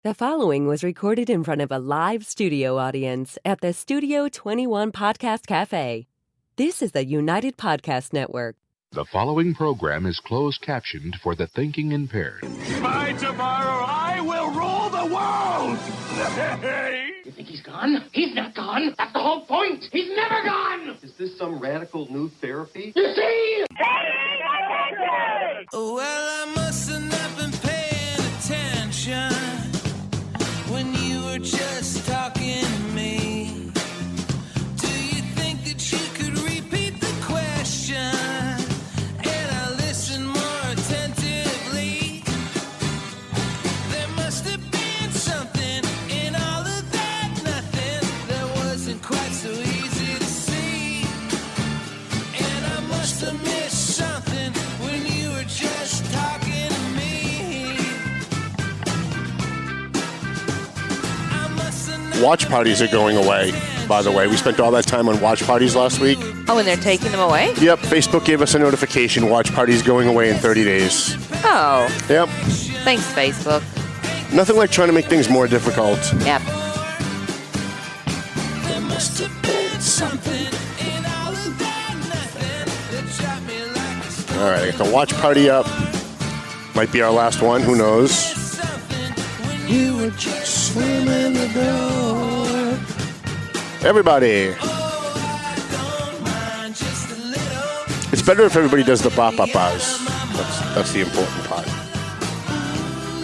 The following was recorded in front of a live studio audience at the Studio 21 Podcast Cafe. This is the United Podcast Network. The following program is closed captioned for the thinking impaired. By tomorrow, I will rule the world! You think he's gone? He's not gone. That's the whole point. He's never gone! Is this some radical new therapy? You see? Well, I must have not been paying attention when you were just talking to me. Do you think that you could repeat the question? And I listened more attentively. There must have been something in all of that nothing that wasn't quite so easy to see. And I must have missed something when you were just talking to me. Watch parties are going away, by the way. We spent all that time on watch parties last week. Oh, and they're taking them away? Yep, Facebook gave us a notification. Watch parties going away in 30 days. Oh. Yep. Thanks, Facebook. Nothing like trying to make things more difficult. Yep. There must have been something in all of that nothing that dropped me like a stone. All right, I got the watch party up. Might be our last one. Who knows? You were just slamming the door. Everybody. It's better if everybody does the bop-up-buzz. That's the important part.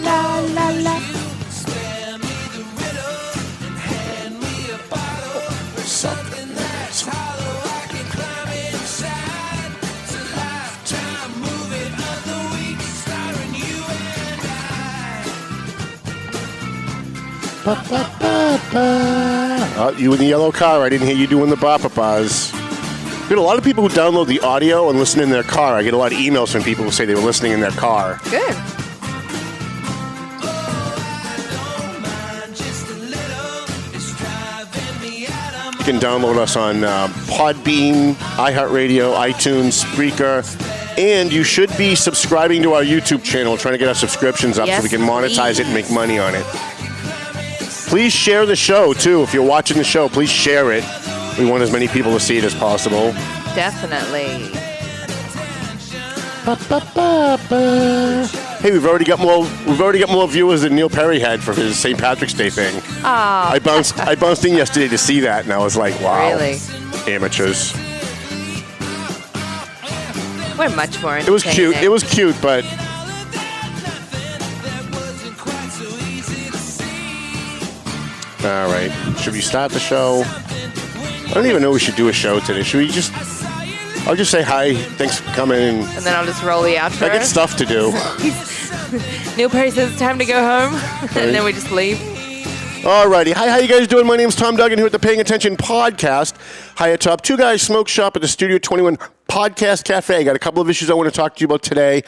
La, la, la. Something that's you in the yellow car. I didn't hear you doing the bop-a-buzz. Get a lot of people who download the audio and listen in their car. I get a lot of emails from people who say they were listening in their car. Good. You can download us on Podbean, iHeartRadio, iTunes, Spreaker, and you should be subscribing to our YouTube channel, trying to get our subscriptions up so we can monetize it and make money on it. Please share the show, too. If you're watching the show, please share it. We want as many people to see it as possible. Definitely. Hey, we've already got more viewers than Neil Perry had for his St. Patrick's Day thing. Oh. I bounced in yesterday to see that, and I was like, wow. Really? Amateurs. We're much more entertaining. It was cute. It was cute, but... All right. Should we start the show? I don't even know we should do a show today. Should we just... I'll just say hi. Thanks for coming. And then I'll just roll the outro. I get stuff to do. Neil Perry says it's time to go home. And then we just leave. Alrighty. Hi, how you guys doing? My name's Tom Duggan here at the Paying Attention Podcast. Hi atop Two Guys Smoke Shop at the Studio 21 Podcast Cafe. I got a couple of issues I want to talk to you about today.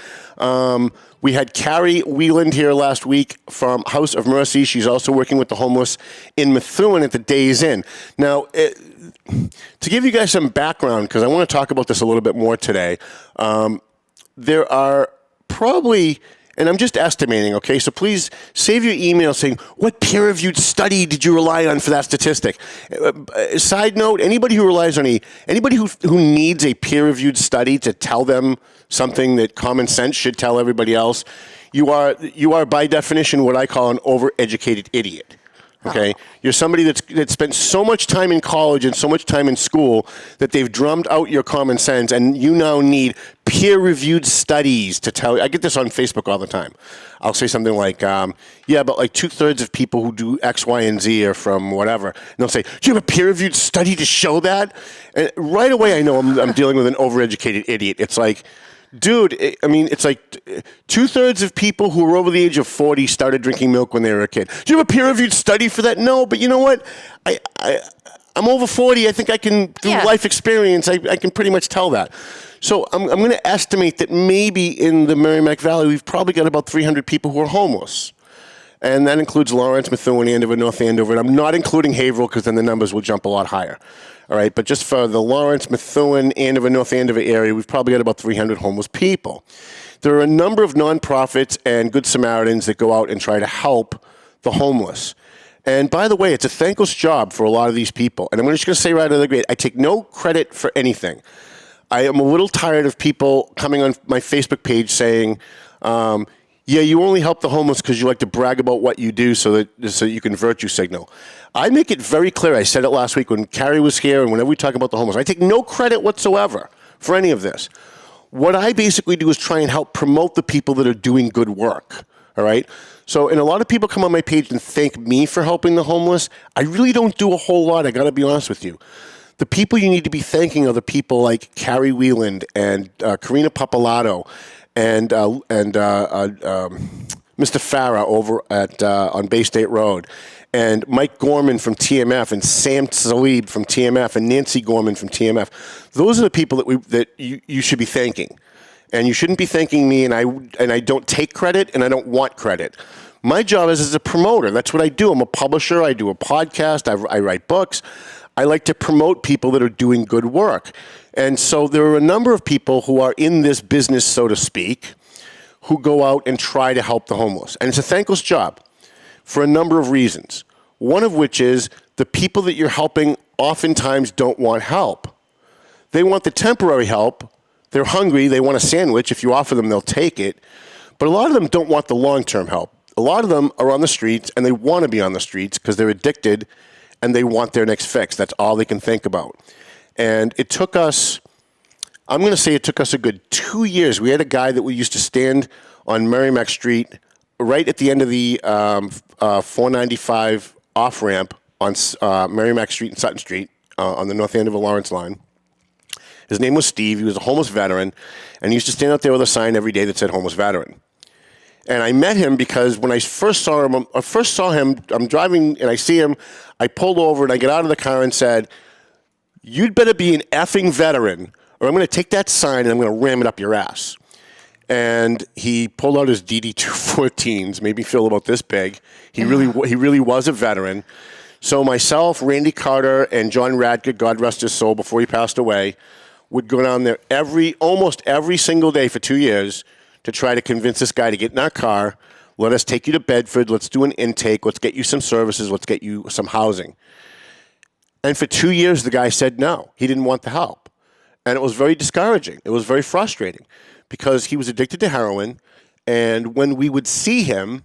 We had Carrie Wieland here last week from House of Mercy. She's also working with the homeless in Methuen at the Days Inn. Now, to give you guys some background, because I want to talk about this a little bit more today, there are probably... And I'm just estimating, okay? So please save your email saying, what peer-reviewed study did you rely on for that statistic? Side note, anybody who relies on anybody who needs a peer-reviewed study to tell them something that common sense should tell everybody else, you are by definition what I call an overeducated idiot. Okay, you're somebody that spent so much time in college and so much time in school that they've drummed out your common sense, and you now need peer-reviewed studies to tell you. I get this on Facebook all the time. I'll say something like, yeah, but like 2/3 of people who do X, Y, and Z are from whatever. And they'll say, do you have a peer-reviewed study to show that? And right away I know I'm dealing with an overeducated idiot. It's like, dude, I mean, it's like 2/3 of people who were over the age of 40 started drinking milk when they were a kid. Do you have a peer-reviewed study for that? No, but you know what? I'm over 40. I think I can, through life experience, I can pretty much tell that. So I'm going to estimate that maybe in the Merrimack Valley, we've probably got about 300 people who are homeless. And that includes Lawrence, Methuen, Andover, North Andover. And I'm not including Haverhill because then the numbers will jump a lot higher. All right, but just for the Lawrence, Methuen, Andover, North Andover area, we've probably got about 300 homeless people. There are a number of nonprofits and Good Samaritans that go out and try to help the homeless. And by the way, it's a thankless job for a lot of these people. And I'm just going to say right out of the gate, I take no credit for anything. I am a little tired of people coming on my Facebook page saying, yeah, you only help the homeless because you like to brag about what you do so you can virtue signal. I make it very clear. I said it last week when Carrie was here and whenever we talk about the homeless. I take no credit whatsoever for any of this. What I basically do is try and help promote the people that are doing good work, all right? So, and a lot of people come on my page and thank me for helping the homeless. I really don't do a whole lot, I got to be honest with you. The people you need to be thanking are the people like Carrie Wieland and Karina Papalato and Mr. Farah over at on Bay State Road, and Mike Gorman from TMF, and Sam Salib from TMF, and Nancy Gorman from TMF. Those are the people that you should be thanking, and you shouldn't be thanking me. And I don't take credit, and I don't want credit. My job is as a promoter. That's what I do. I'm a publisher. I do a podcast. I write books. I like to promote people that are doing good work. And so there are a number of people who are in this business, so to speak, who go out and try to help the homeless. And it's a thankless job for a number of reasons. One of which is the people that you're helping oftentimes don't want help. They want the temporary help. They're hungry. They want a sandwich. If you offer them, they'll take it. But a lot of them don't want the long-term help. A lot of them are on the streets, and they want to be on the streets because they're addicted and they want their next fix. That's all they can think about. And it took us, I'm going to say it took us a good 2 years. We had a guy that we used to stand on Merrimack Street right at the end of the 495 off-ramp on Merrimack Street and Sutton Street on the north end of the Lawrence line. His name was Steve. He was a homeless veteran, and he used to stand out there with a sign every day that said homeless veteran. And I met him because when I first saw him, I'm driving and I see him, I pulled over and I get out of the car and said, "You'd better be an effing veteran or I'm going to take that sign and I'm going to ram it up your ass." And he pulled out his DD-214s, made me feel about this big. He really was a veteran. So myself, Randy Carter, and John Radke, God rest his soul, before he passed away, would go down there almost every single day for 2 years to try to convince this guy to get in our car, let us take you to Bedford, let's do an intake, let's get you some services, let's get you some housing. And for 2 years, the guy said no. He didn't want the help. And it was very discouraging. It was very frustrating because he was addicted to heroin. And when we would see him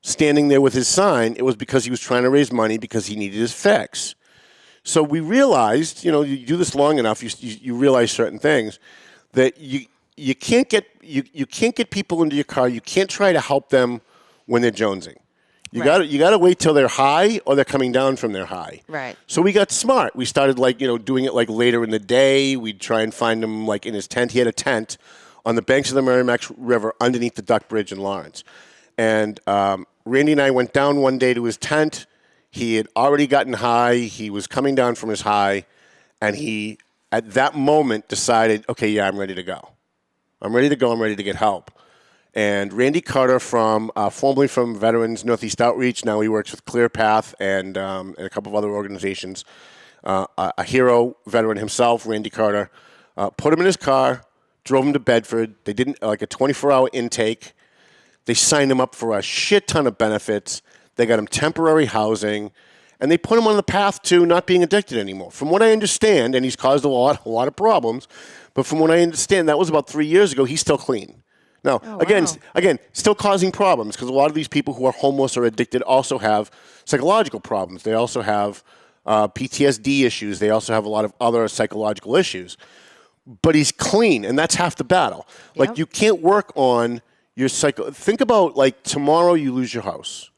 standing there with his sign, it was because he was trying to raise money because he needed his fix. So we realized, you do this long enough, you realize certain things, that you can't get people into your car. You can't try to help them when they're jonesing. You got to wait till they're high or they're coming down from their high. Right. So we got smart. We started doing it later in the day. We'd try and find him in his tent. He had a tent on the banks of the Merrimack River underneath the Duck Bridge in Lawrence. And Randy and I went down one day to his tent. He had already gotten high. He was coming down from his high, and he at that moment decided, okay, yeah, I'm ready to go. I'm ready to get help. And Randy Carter, formerly from Veterans Northeast Outreach, now he works with ClearPath and a couple of other organizations. A hero veteran himself, Randy Carter, put him in his car, drove him to Bedford. They did a 24-hour intake. They signed him up for a shit ton of benefits. They got him temporary housing, and they put him on the path to not being addicted anymore. From what I understand, and he's caused a lot of problems, but from what I understand, that was about 3 years ago. He's still clean. Now, again, still causing problems because a lot of these people who are homeless or addicted also have psychological problems. They also have PTSD issues. They also have a lot of other psychological issues. But he's clean, and that's half the battle. Yep. You can't work on your Think about tomorrow you lose your house.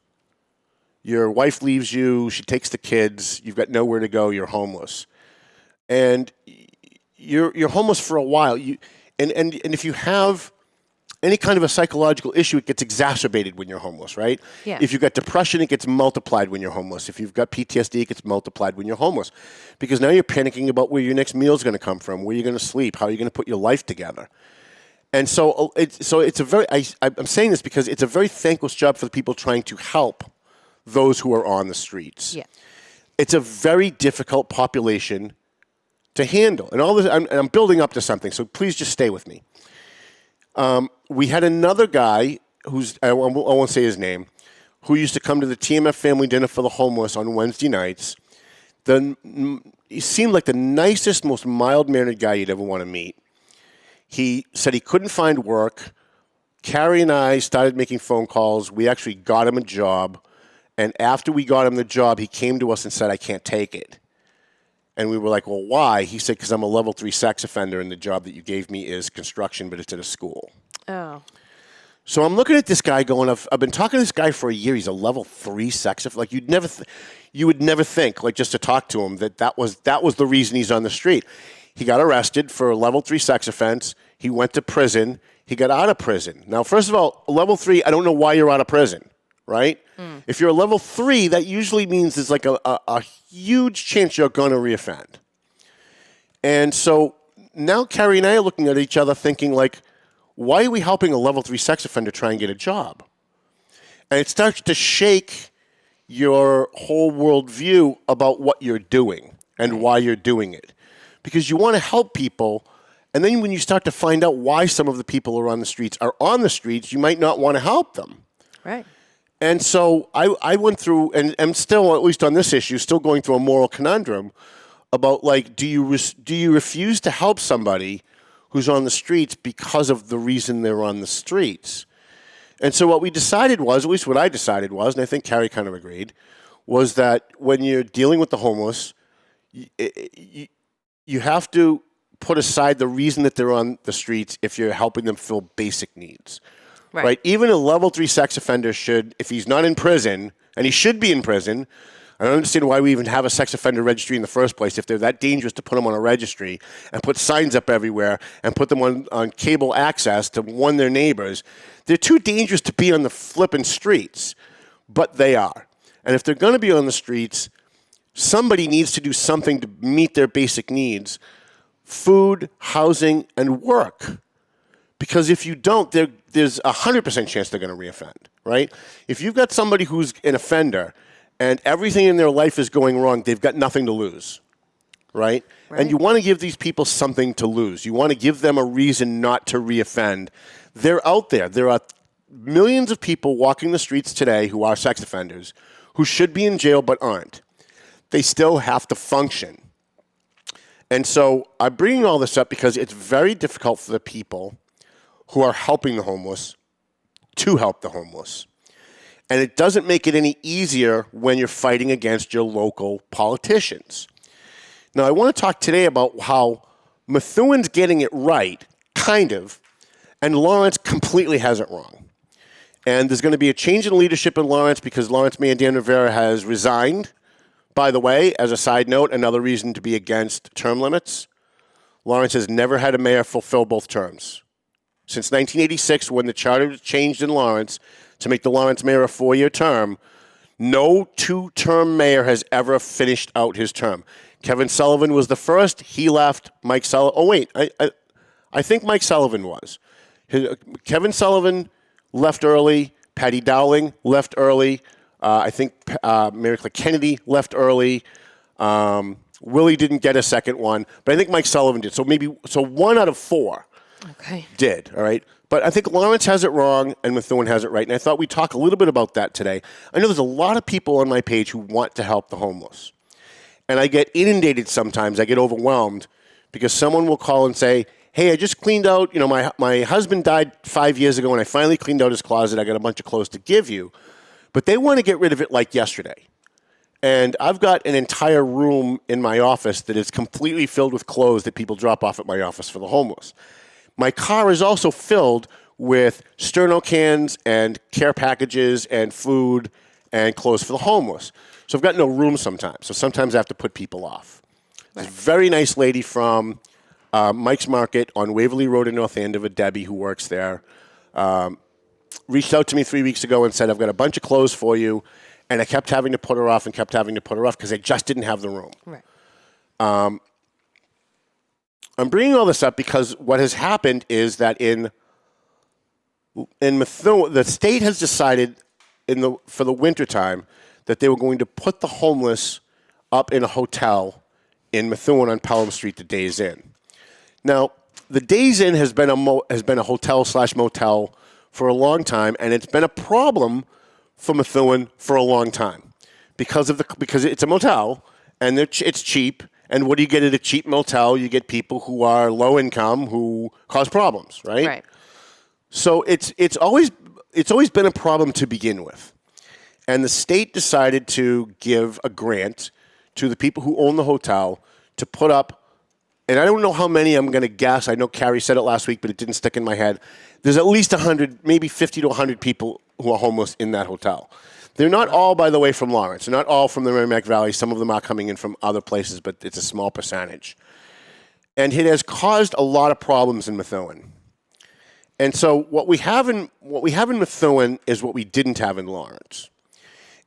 Your wife leaves you. She takes the kids. You've got nowhere to go. You're homeless, and you're homeless for a while. And if you have any kind of a psychological issue, it gets exacerbated when you're homeless, right? Yeah. If you've got depression, it gets multiplied when you're homeless. If you've got PTSD, it gets multiplied when you're homeless, because now you're panicking about where your next meal is going to come from, where you're going to sleep, how you're going to put your life together. And so it's a very. I'm saying this because it's a very thankless job for the people trying to help those who are on the streets. Yeah. It's a very difficult population to handle. And all this, I'm building up to something, so please just stay with me. We had another guy I won't say his name, who used to come to the TMF family dinner for the homeless on Wednesday nights. He seemed like the nicest, most mild-mannered guy you'd ever want to meet. He said he couldn't find work. Carrie and I started making phone calls. We actually got him a job. And after we got him the job, he came to us and said, I can't take it. And we were like, well, why? He said, because I'm a level 3 sex offender, and the job that you gave me is construction, but it's at a school. Oh. So I'm looking at this guy going, I've been talking to this guy for a year. He's a level 3 sex offender. Like, you would never think, like, just to talk to him, that was the reason he's on the street. He got arrested for a level 3 sex offense. He went to prison. He got out of prison. Now, first of all, level 3, I don't know why you're out of prison, right? If you're a level 3, that usually means there's like a huge chance you're going to reoffend. And so now Carrie and I are looking at each other thinking, like, why are we helping a level 3 sex offender try and get a job? And it starts to shake your whole worldview about what you're doing and why you're doing it. Because you want to help people, and then when you start to find out why some of the people are on the streets, you might not want to help them. Right. And so I went through, and I'm still, at least on this issue, still going through a moral conundrum about, like, do you refuse to help somebody who's on the streets because of the reason they're on the streets? And so what we decided was, at least what I decided was, and I think Carrie kind of agreed, was that when you're dealing with the homeless, you have to put aside the reason that they're on the streets if you're helping them fill basic needs. Right? Even a level 3 sex offender should, if he's not in prison, and he should be in prison, I don't understand why we even have a sex offender registry in the first place if they're that dangerous to put them on a registry and put signs up everywhere and put them on cable access to warn their neighbors. They're too dangerous to be on the flipping streets, but they are. And if they're going to be on the streets, somebody needs to do something to meet their basic needs: food, housing, and work. Because if you don't, there's a 100% chance they're going to reoffend, right? If you've got somebody who's an offender and everything in their life is going wrong, they've got nothing to lose, right? And you want to give these people something to lose. You want to give them a reason not to reoffend. They're out there. There are millions of people walking the streets today who are sex offenders who should be in jail but aren't. They still have to function. And so I'm bringing all this up because it's very difficult for the people who are helping the homeless to help the homeless. And it doesn't make it any easier when you're fighting against your local politicians. Now, I want to talk today about how Methuen's getting it right, kind of, and Lawrence completely has it wrong. And there's going to be a change in leadership in Lawrence because Lawrence Mayor Dan Rivera has resigned. By the way, as a side note, another reason to be against term limits. Lawrence has never had a mayor fulfill both terms. Since 1986, when the charter changed in Lawrence to make the Lawrence mayor a 4-year term, no 2-term mayor has ever finished out his term. Kevin Sullivan was the first. He left. Mike Sullivan. Oh, wait. I think Mike Sullivan was. Kevin Sullivan left early. Patty Dowling left early. I think Mary Claire Kennedy left early. Willie didn't get a second one, but I think Mike Sullivan did. So 1 out of 4 did, all right? But I think Lawrence has it wrong and Methuen has it right, and I thought we'd talk a little bit about that today. I know there's a lot of people on my page who want to help the homeless, and I get inundated sometimes. I get overwhelmed because someone will call and say, hey, I just cleaned out, my husband died 5 years ago, and I finally cleaned out his closet. I got a bunch of clothes to give you. But they want to get rid of it like yesterday. And I've got an entire room in my office that is completely filled with clothes that people drop off at my office for the homeless. My car is also filled with Sterno cans and care packages and food and clothes for the homeless. So I've got no room sometimes. So sometimes I have to put people off. There's a very nice lady from Mike's Market on Waverly Road in North Andover, Debbie, who works there, reached out to me 3 weeks ago and said, I've got a bunch of clothes for you. And I kept having to put her off because I just didn't have the room. Right. I'm bringing all this up because what has happened is that in Methuen, the state has decided for the wintertime that they were going to put the homeless up in a hotel in Methuen on Pelham Street, the Days Inn. Now, the Days Inn has been a hotel/motel for a long time, and it's been a problem for Methuen for a long time because it's a motel and it's cheap. And what do you get at a cheap motel? You get people who are low income who cause problems, right? Right. So it's always been a problem to begin with. And the state decided to give a grant to the people who own the hotel to put up, and I don't know how many I'm going to guess. I know Carrie said it last week, but it didn't stick in my head. There's at least 100, maybe 50 to 100 people who are homeless in that hotel. They're not all, by the way, from Lawrence. They're not all from the Merrimack Valley. Some of them are coming in from other places, but it's a small percentage. And it has caused a lot of problems in Methuen. And so what we have in Methuen is what we didn't have in Lawrence.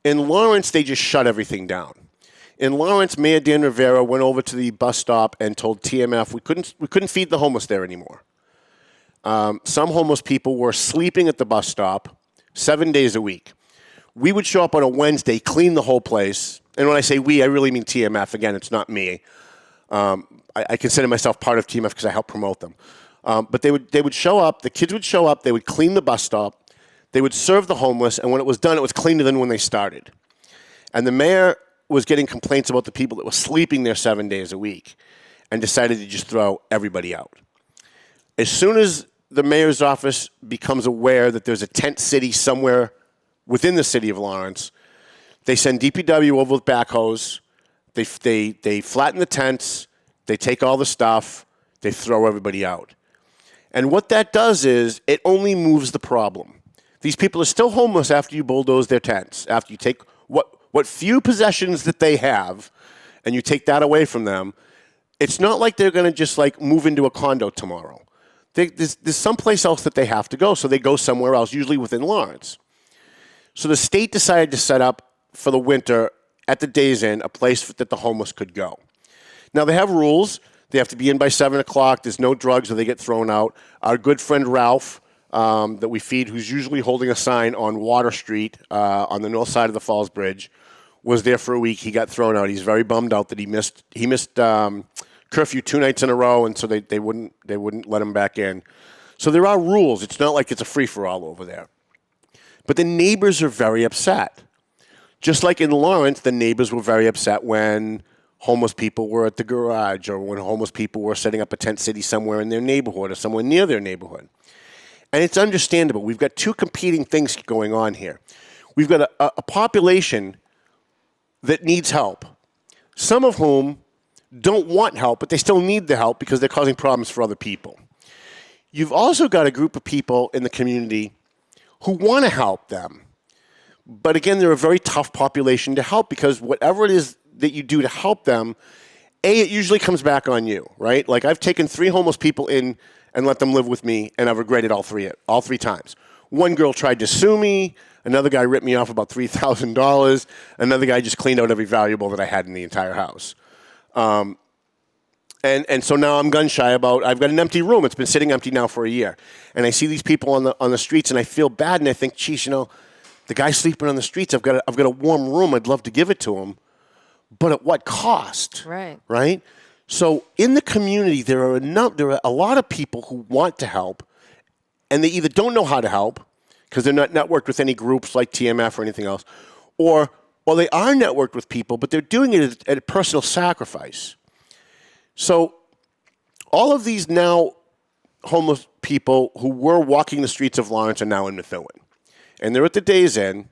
In Lawrence, they just shut everything down. In Lawrence, Mayor Dan Rivera went over to the bus stop and told TMF we couldn't feed the homeless there anymore. Some homeless people were sleeping at the bus stop 7 days a week. We would show up on a Wednesday, clean the whole place. And when I say we, I really mean TMF. Again, it's not me. I consider myself part of TMF because I help promote them. But they would show up. The kids would show up. They would clean the bus stop. They would serve the homeless. And when it was done, it was cleaner than when they started. And the mayor was getting complaints about the people that were sleeping there 7 days a week and decided to just throw everybody out. As soon as the mayor's office becomes aware that there's a tent city somewhere within the city of Lawrence, they send DPW over with backhoes. They flatten the tents. They take all the stuff. They throw everybody out. And what that does is it only moves the problem. These people are still homeless after you bulldoze their tents, after you take what few possessions that they have and you take that away from them. It's not like they're going to just like move into a condo tomorrow. There's someplace else that they have to go, so they go somewhere else, usually within Lawrence. So the state decided to set up for the winter at the Days Inn a place that the homeless could go. Now, they have rules. They have to be in by 7 o'clock. There's no drugs or they get thrown out. Our good friend Ralph that we feed, who's usually holding a sign on Water Street on the north side of the Falls Bridge, was there for a week. He got thrown out. He's very bummed out that he missed curfew 2 nights in a row, and so they wouldn't let him back in. So there are rules. It's not like it's a free-for-all over there. But the neighbors are very upset. Just like in Lawrence, the neighbors were very upset when homeless people were at the garage or when homeless people were setting up a tent city somewhere in their neighborhood or somewhere near their neighborhood. And it's understandable. We've got two competing things going on here. We've got a population that needs help, some of whom don't want help, but they still need the help because they're causing problems for other people. You've also got a group of people in the community who want to help them. But again, they're a very tough population to help because whatever it is that you do to help them, it usually comes back on you, right? Like I've taken 3 homeless people in and let them live with me, and I've regretted all three times. One girl tried to sue me. Another guy ripped me off about $3,000. Another guy just cleaned out every valuable that I had in the entire house. And so now I'm gun shy about, I've got an empty room. It's been sitting empty now for a year. And I see these people on the streets, and I feel bad, and I think, geez, the guy's sleeping on the streets. I've got a warm room. I'd love to give it to him. But at what cost? Right. Right? So in the community, there are a lot of people who want to help, and they either don't know how to help because they're not networked with any groups like TMF or anything else, or they are networked with people, but they're doing it at a personal sacrifice. So all of these now homeless people who were walking the streets of Lawrence are now in Methuen. And they're at the Days Inn,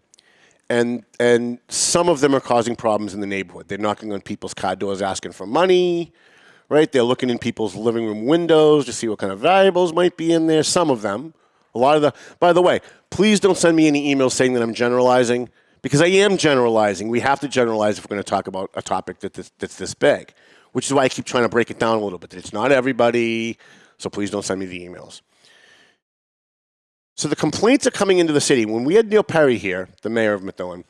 and some of them are causing problems in the neighborhood. They're knocking on people's car doors asking for money, right? They're looking in people's living room windows to see what kind of valuables might be in there. Some of them. By the way, please don't send me any emails saying that I'm generalizing, because I am generalizing. We have to generalize if we're going to talk about a topic that's this big, which is why I keep trying to break it down a little bit. It's not everybody, so please don't send me the emails. So the complaints are coming into the city. When we had Neil Perry here, the mayor of Methuen,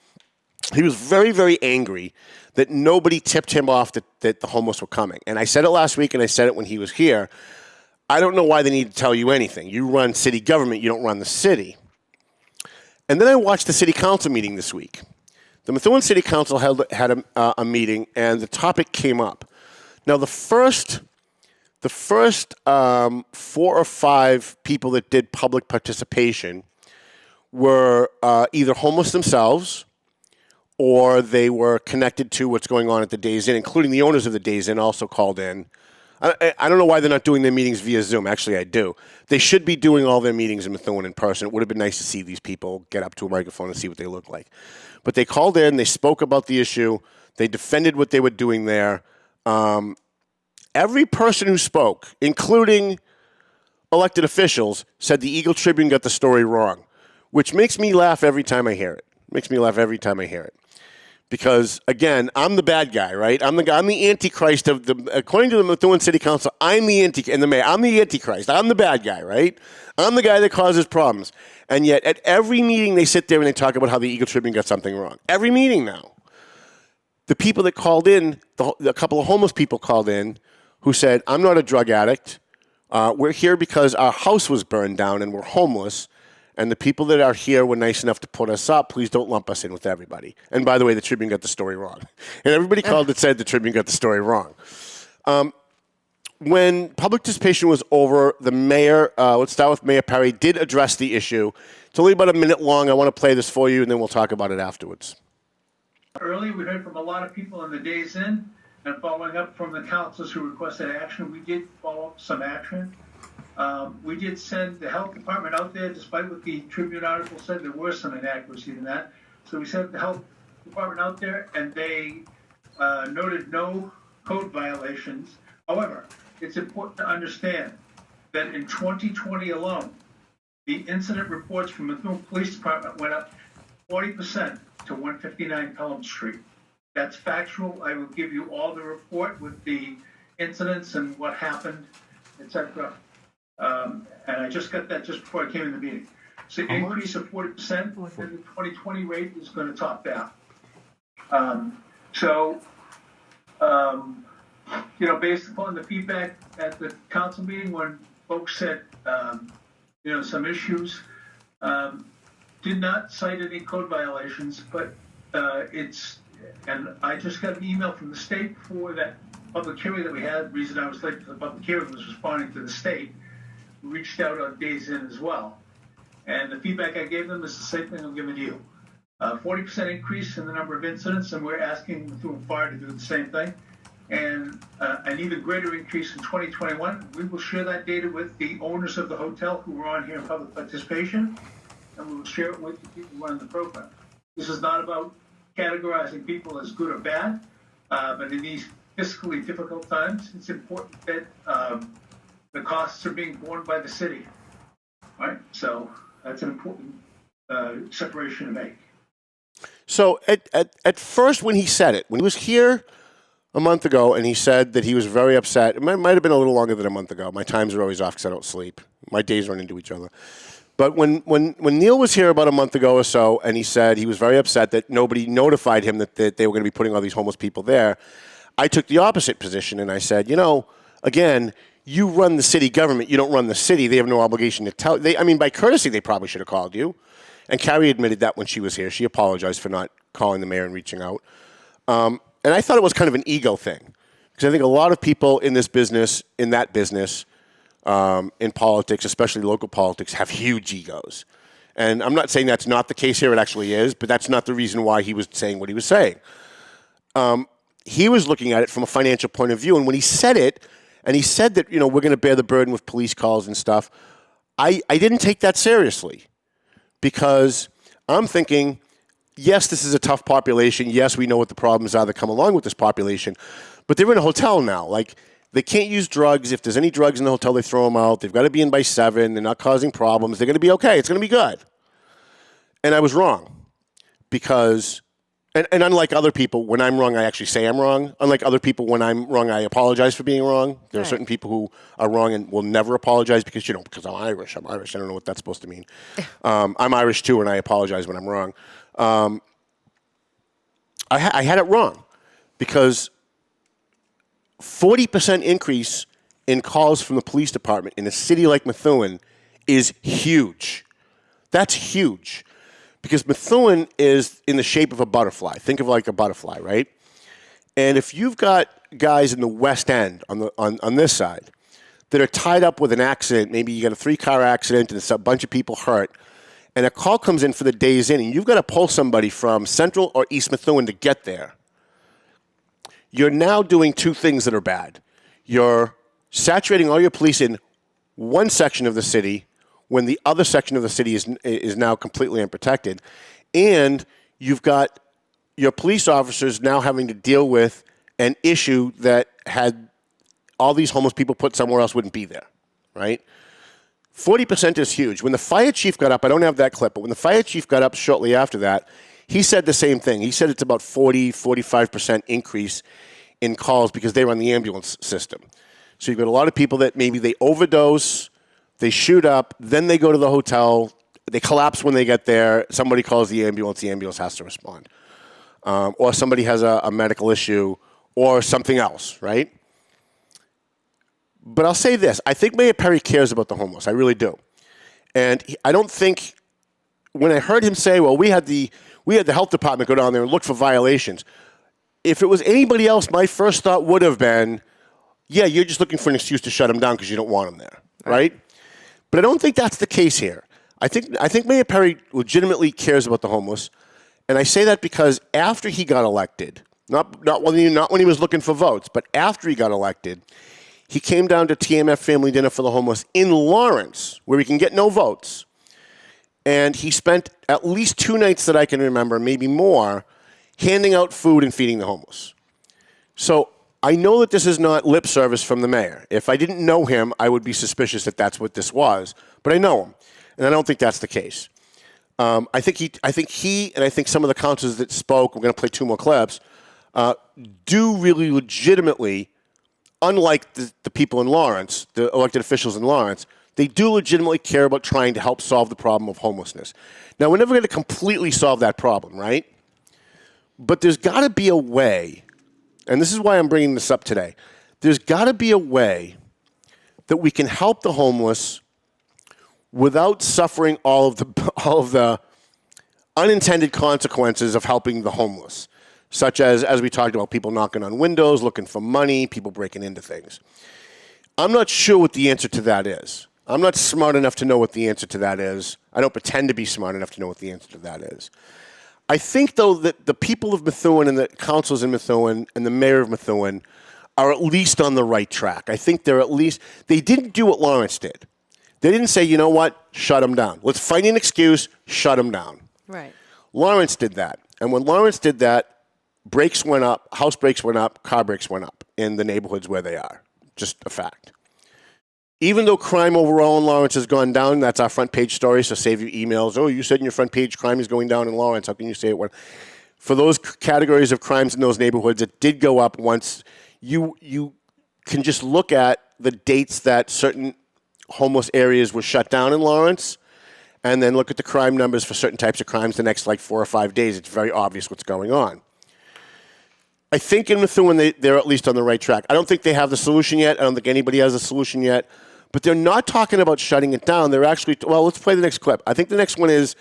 he was very, very angry that nobody tipped him off that the homeless were coming. And I said it last week, and I said it when he was here. I don't know why they need to tell you anything. You run city government. You don't run the city. And then I watched the city council meeting this week. The Methuen City Council had a meeting, and the topic came up. Now, the first 4 or 5 people that did public participation were either homeless themselves or they were connected to what's going on at the Days Inn, including the owners of the Days Inn also called in. I don't know why they're not doing their meetings via Zoom. Actually, I do. They should be doing all their meetings in Methuen in person. It would have been nice to see these people get up to a microphone and see what they look like. But they called in. They spoke about the issue. They defended what they were doing there. Every person who spoke, including elected officials, said the Eagle Tribune got the story wrong, which makes me laugh every time I hear it. Because, again, I'm the bad guy, right? I'm the Antichrist of according to the Methuen City Council, I'm the Antichrist. I'm the bad guy, right? I'm the guy that causes problems. And yet, at every meeting, they sit there and they talk about how the Eagle Tribune got something wrong. Every meeting now. The people that called in, a couple of homeless people called in who said, I'm not a drug addict. We're here because our house was burned down and we're homeless. And the people that are here were nice enough to put us up. Please don't lump us in with everybody. And by the way, the Tribune got the story wrong. And everybody called that said the Tribune got the story wrong. When public participation was over, the mayor, let's start with Mayor Perry, did address the issue. It's only about a minute long. I want to play this for you, and then we'll talk about it afterwards. Earlier, we heard from a lot of people in the Days Inn, and following up from the councilors who requested action, we did follow up some action. We did send the health department out there, despite what the Tribune article said, there were some inaccuracy in that. So we sent the health department out there, and they noted no code violations. However, it's important to understand that in 2020 alone, the incident reports from the Methuen Police Department went up 40% to 159 Pelham Street. That's factual. I will give you all the report with the incidents and what happened, etc. And I just got that just before I came in the meeting. So an increase of 40%, and the 2020 rate is going to top that. Based upon the feedback at the council meeting when folks said, some issues, did not cite any code violations, but and I just got an email from the state for that public hearing that we had. The reason I was late for the public hearing was responding to the state. We reached out on Days Inn as well. And the feedback I gave them is the same thing I'm giving you. 40% increase in the number of incidents, and we're asking Methuen Fire to do the same thing. And an even greater increase in 2021. We will share that data with the owners of the hotel who were on here in public participation, and we will share it with the people running the program. This is not about categorizing people as good or bad, but in these fiscally difficult times, it's important that the costs are being borne by the city. All right? So that's an important separation to make. So at first when he said it, when he was here a month ago and he said that he was very upset, it might have been a little longer than a month ago. My times are always off because I don't sleep. My days run into each other. But when Neil was here about a month ago or so and he said he was very upset that nobody notified him that they were going to be putting all these homeless people there, I took the opposite position and I said, again, you run the city government. You don't run the city. They have no obligation to tell. By courtesy, they probably should have called you. And Carrie admitted that when she was here. She apologized for not calling the mayor and reaching out. And I thought it was kind of an ego thing. Because I think a lot of people in this business, in politics, especially local politics, have huge egos. And I'm not saying that's not the case here. It actually is. But that's not the reason why he was saying what he was saying. He was looking at it from a financial point of view. And when he said it, and he said that, we're going to bear the burden with police calls and stuff, I didn't take that seriously. Because I'm thinking, yes, this is a tough population. Yes, we know what the problems are that come along with this population. But they're in a hotel now. Like, they can't use drugs. If there's any drugs in the hotel, they throw them out. They've got to be in by 7. They're not causing problems. They're going to be okay. It's going to be good. And I was wrong. Because, and unlike other people, when I'm wrong, I actually say I'm wrong. Unlike other people, when I'm wrong, I apologize for being wrong. There are certain people who are wrong and will never apologize because I'm Irish. I don't know what that's supposed to mean. I'm Irish too, and I apologize when I'm wrong. I had it wrong because 40% increase in calls from the police department in a city like Methuen is huge. That's huge. Because Methuen is in the shape of a butterfly. Think of like a butterfly, right? And if you've got guys in the West End on this side that are tied up with an accident, maybe you got a 3-car accident and it's a bunch of people hurt, and a call comes in for the Days Inn, and you've got to pull somebody from Central or East Methuen to get there, you're now doing two things that are bad. You're saturating all your police in one section of the city when the other section of the city is now completely unprotected, and you've got your police officers now having to deal with an issue that had all these homeless people put somewhere else wouldn't be there, right? 40% is huge. When the fire chief got up, I don't have that clip, but when the fire chief got up shortly after that, he said the same thing. He said it's about 45% increase in calls because they run the ambulance system. So you've got a lot of people that maybe they overdose, they shoot up, then they go to the hotel, they collapse when they get there, somebody calls the ambulance has to respond. Or somebody has a medical issue or something else, right? But I'll say this. I think Mayor Perry cares about the homeless. I really do. And I don't think, when I heard him say, well, we had the health department go down there and look for violations. If it was anybody else, my first thought would have been, yeah, you're just looking for an excuse to shut them down because you don't want them there, right? But I don't think that's the case here. I think Mayor Perry legitimately cares about the homeless. And I say that because after he got elected, not when he was looking for votes, but after he got elected, he came down to TMF Family Dinner for the Homeless in Lawrence, where he can get no votes. And he spent at least 2 nights that I can remember, maybe more, handing out food and feeding the homeless. So I know that this is not lip service from the mayor. If I didn't know him, I would be suspicious that that's what this was. But I know him, and I don't think that's the case. I think he, and I think some of the councilors that spoke, we're going to play 2 more clips, do really legitimately, unlike the people in Lawrence, the elected officials in Lawrence, they do legitimately care about trying to help solve the problem of homelessness. Now, we're never going to completely solve that problem, right? But there's got to be a way, and this is why I'm bringing this up today, there's got to be a way that we can help the homeless without suffering all of the unintended consequences of helping the homeless, such as we talked about, people knocking on windows, looking for money, people breaking into things. I'm not sure what the answer to that is. I'm not smart enough to know what the answer to that is. I don't pretend to be smart enough to know what the answer to that is. I think, though, that the people of Methuen and the councils in Methuen and the mayor of Methuen are at least on the right track. I think they're at least, they didn't do what Lawrence did. They didn't say, you know what, shut them down. Let's find an excuse, shut them down. Right. Lawrence did that. And when Lawrence did that, brakes went up, house brakes went up, car brakes went up in the neighborhoods where they are. Just a fact. Even though crime overall in Lawrence has gone down, that's our front page story, so save your emails. Oh, you said in your front page crime is going down in Lawrence. How can you say it? For those categories of crimes in those neighborhoods, it did go up once. You can just look at the dates that certain homeless areas were shut down in Lawrence, and then look at the crime numbers for certain types of crimes the next 4 or 5 days. It's very obvious what's going on. I think in Methuen they're at least on the right track. I don't think they have the solution yet. I don't think anybody has a solution yet. But they're not talking about shutting it down. They're actually, well, let's play the next clip. I think the next one is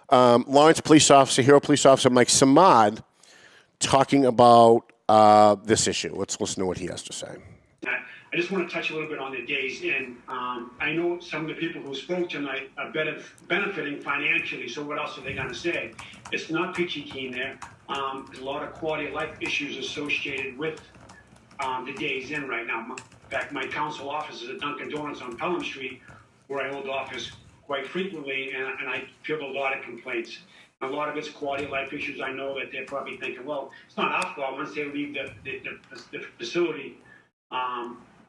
Lawrence police officer, hero police officer Mike Samad talking about this issue. Let's listen to what he has to say. I just want to touch a little bit on the Days Inn. I know some of the people who spoke tonight are benefiting financially, so what else are they going to say? It's not peachy keen there. There's a lot of quality of life issues associated with the Days Inn right now. In fact, my council office is at Dunkin' Donuts on Pelham Street, where I hold office quite frequently, and I field a lot of complaints. A lot of it's quality of life issues. I know that they're probably thinking, well, it's not our fault. Once they leave the facility,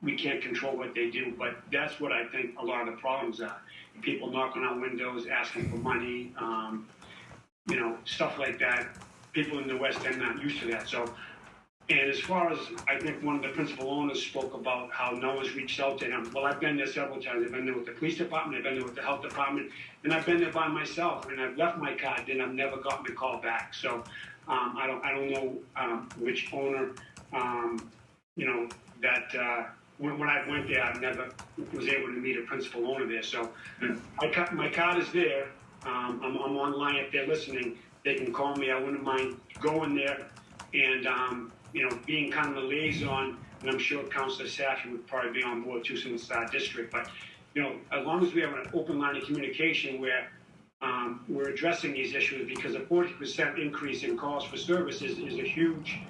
we can't control what they do. But that's what I think a lot of the problems are. People knocking on windows, asking for money, stuff like that. People in the West End not used to that. So, and as far as, I think one of the principal owners spoke about how no one's reached out to him. Well, I've been there several times. I've been there with the police department, I've been there with the health department, and I've been there by myself, and I've left my card, and I've never gotten a call back. So I don't know which owner, when I went there, I never was able to meet a principal owner there. So my card is there. I'm online if they're listening. They can call me. I wouldn't mind going there and, being kind of a liaison, and I'm sure Councilor Saffy would probably be on board too, since it's our district. But, as long as we have an open line of communication where we're addressing these issues because a 40% increase in calls for services is a huge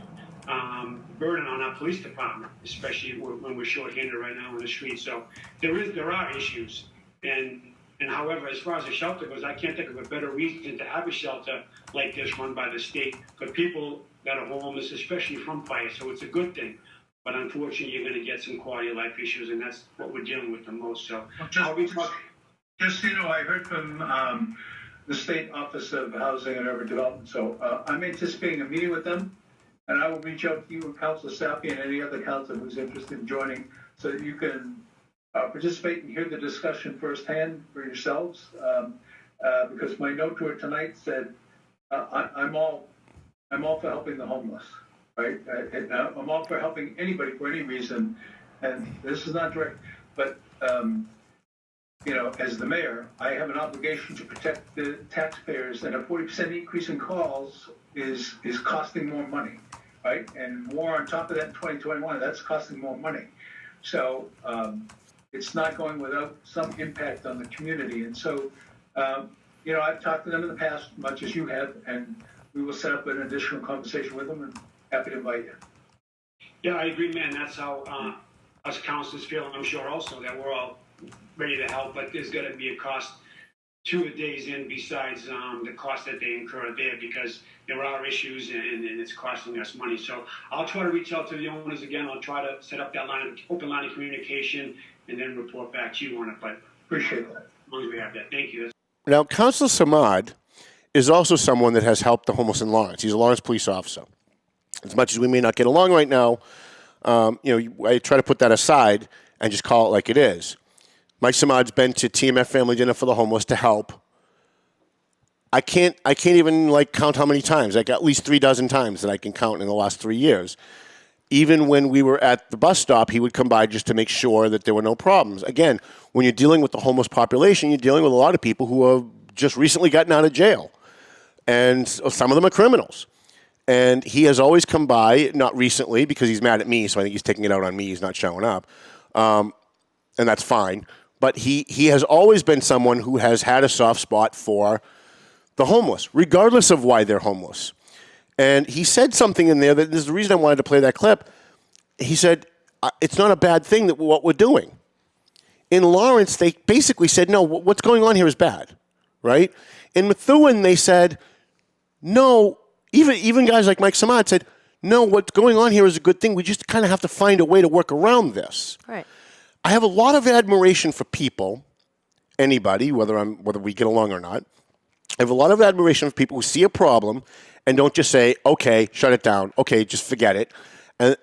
burden on our police department, especially when we're shorthanded right now in the street. So there are issues, and however, as far as the shelter goes, I can't think of a better reason to have a shelter like this run by the state for people that are homeless, especially from fire. So it's a good thing. But unfortunately, you're going to get some quality of life issues, and that's what we're dealing with the most. So just so you know, I heard from the State Office of Housing and Urban Development. So I'm anticipating a meeting with them, and I will reach out to you and Councilor Sapi and any other councilor who's interested in joining so that you can participate and hear the discussion firsthand for yourselves. Because my note to her tonight said, I'm all for helping the homeless, right? I'm all for helping anybody for any reason, and this is not direct, but you know, as the mayor, I have an obligation to protect the taxpayers, and a 40% increase in calls is costing more money, right? And more on top of that in 2021, that's costing more money. So it's not going without some impact on the community. And so, you know, I've talked to them in the past, much as you have, and we will set up an additional conversation with them, and happy to invite you. Yeah, I agree, man. That's how us councilors feel. I'm sure also that we're all ready to help, but there's got to be a cost to the Days Inn besides the cost that they incur there, because there are issues and it's costing us money. So I'll try to reach out to the owners again. I'll try to set up that open line of communication and then report back to you on it. But appreciate that. As long as we have that. Thank you. Now, Councilor Samad is also someone that has helped the homeless in Lawrence. He's a Lawrence police officer. As much as we may not get along right now, you know, I try to put that aside and just call it like it is. Mike Samad's been to TMF Family Dinner for the Homeless to help. I can't even count how many times. Like at least 36 times that I can count in the last 3 years. Even when we were at the bus stop, he would come by just to make sure that there were no problems. Again, when you're dealing with the homeless population, you're dealing with a lot of people who have just recently gotten out of jail. And some of them are criminals. And he has always come by, not recently because he's mad at me, so I think he's taking it out on me. He's not showing up. And that's fine. But he has always been someone who has had a soft spot for the homeless, regardless of why they're homeless. And he said something in there that is the reason I wanted to play that clip. He said, it's not a bad thing that what we're doing. In Lawrence, they basically said, no, what's going on here is bad, right? In Methuen, they said, no, even guys like Mike Samad said, no, what's going on here is a good thing. We just kind of have to find a way to work around this. Right. I have a lot of admiration for people, anybody, whether we get along or not. I have a lot of admiration for people who see a problem and don't just say, okay, shut it down. Okay, just forget it. And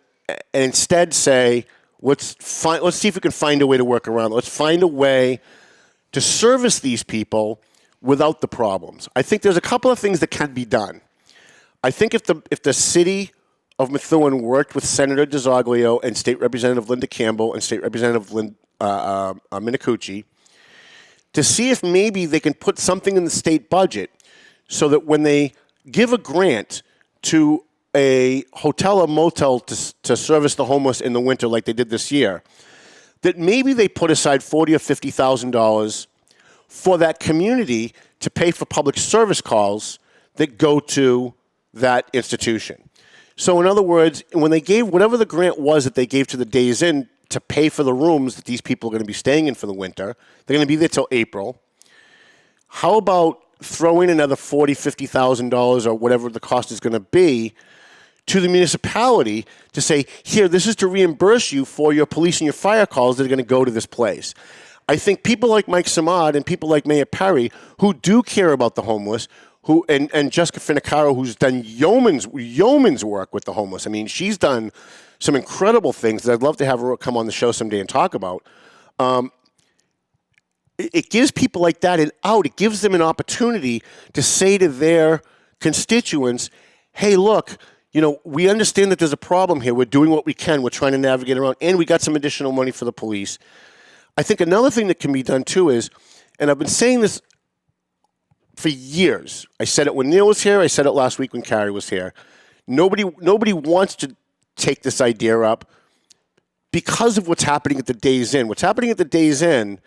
instead say, let's see if we can find a way to work around it. Let's find a way to service these people without the problems. I think there's a couple of things that can be done. I think if the city of Methuen worked with Senator DeZoglio and State Representative Linda Campbell and State Representative Minicucci to see if maybe they can put something in the state budget so that when they give a grant to a hotel or motel to service the homeless in the winter like they did this year, that maybe they put aside $40,000 or $50,000 for that community to pay for public service calls that go to that institution. So in other words, when they gave whatever the grant was that they gave to the Days Inn to pay for the rooms that these people are going to be staying in for the winter, they're going to be there till April. How about throwing another $40,000, $50,000 or whatever the cost is going to be to the municipality to say, here, this is to reimburse you for your police and your fire calls that are going to go to this place. I think people like Mike Samad and people like Mayor Perry, who do care about the homeless, and Jessica Finicaro, who's done yeoman's work with the homeless. I mean, she's done some incredible things that I'd love to have her come on the show someday and talk about. It gives people like that an out. It gives them an opportunity to say to their constituents, hey, look, you know, we understand that there's a problem here. We're doing what we can. We're trying to navigate around, and we got some additional money for the police. I think another thing that can be done, too, is, and I've been saying this for years. I said it when Neil was here. I said it last week when Carrie was here. Nobody wants to take this idea up because of what's happening at the Days Inn. What's happening at the Days Inn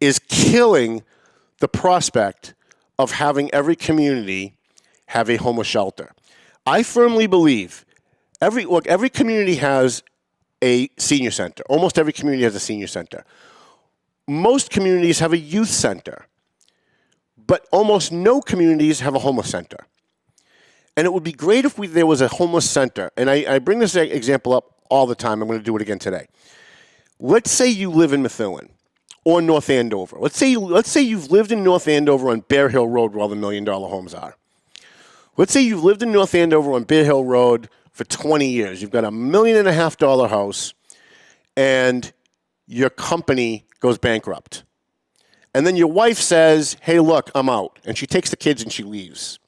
is killing the prospect of having every community have a homeless shelter. I firmly believe every community has a senior center. Almost every community has a senior center. Most communities have a youth center, but almost no communities have a homeless center. And it would be great if there was a homeless center. And I bring this example up all the time. I'm going to do it again today. Let's say you live in Methuen or North Andover. Let's say you've lived in North Andover on Bear Hill Road where all the $1 million homes are. Let's say you've lived in North Andover on Bear Hill Road for 20 years. You've got $1.5 million house, and your company goes bankrupt. And then your wife says, hey, look, I'm out. And she takes the kids and she leaves.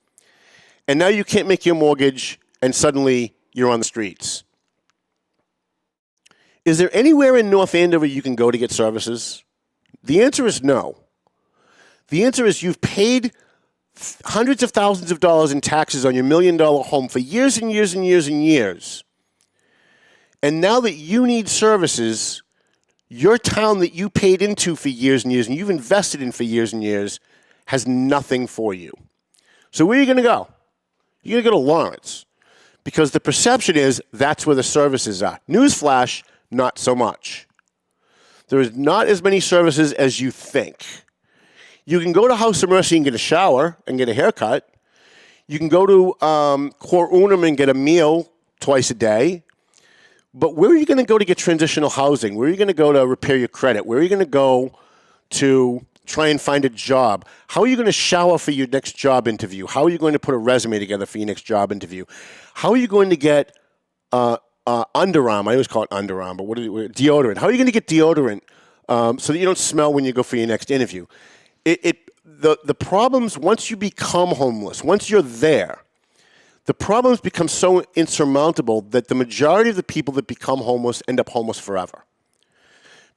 And now you can't make your mortgage, and suddenly you're on the streets. Is there anywhere in North Andover you can go to get services? The answer is no. The answer is you've paid hundreds of thousands of dollars in taxes on your $1 million home for years and years and years and years. And now that you need services, your town that you paid into for years and years and you've invested in for years and years has nothing for you. So where are you going to go? You're going to go to Lawrence because the perception is that's where the services are. Newsflash, not so much. There is not as many services as you think. You can go to House of Mercy and get a shower and get a haircut. You can go to Cor Unum and get a meal twice a day. But where are you going to go to get transitional housing? Where are you going to go to repair your credit? Where are you going to go to try and find a job? How are you going to shower for your next job interview? How are you going to put a resume together for your next job interview? How are you going to get underarm? I always call it underarm, but deodorant. How are you going to get deodorant so that you don't smell when you go for your next interview? The problems, once you become homeless, once you're there, the problems become so insurmountable that the majority of the people that become homeless end up homeless forever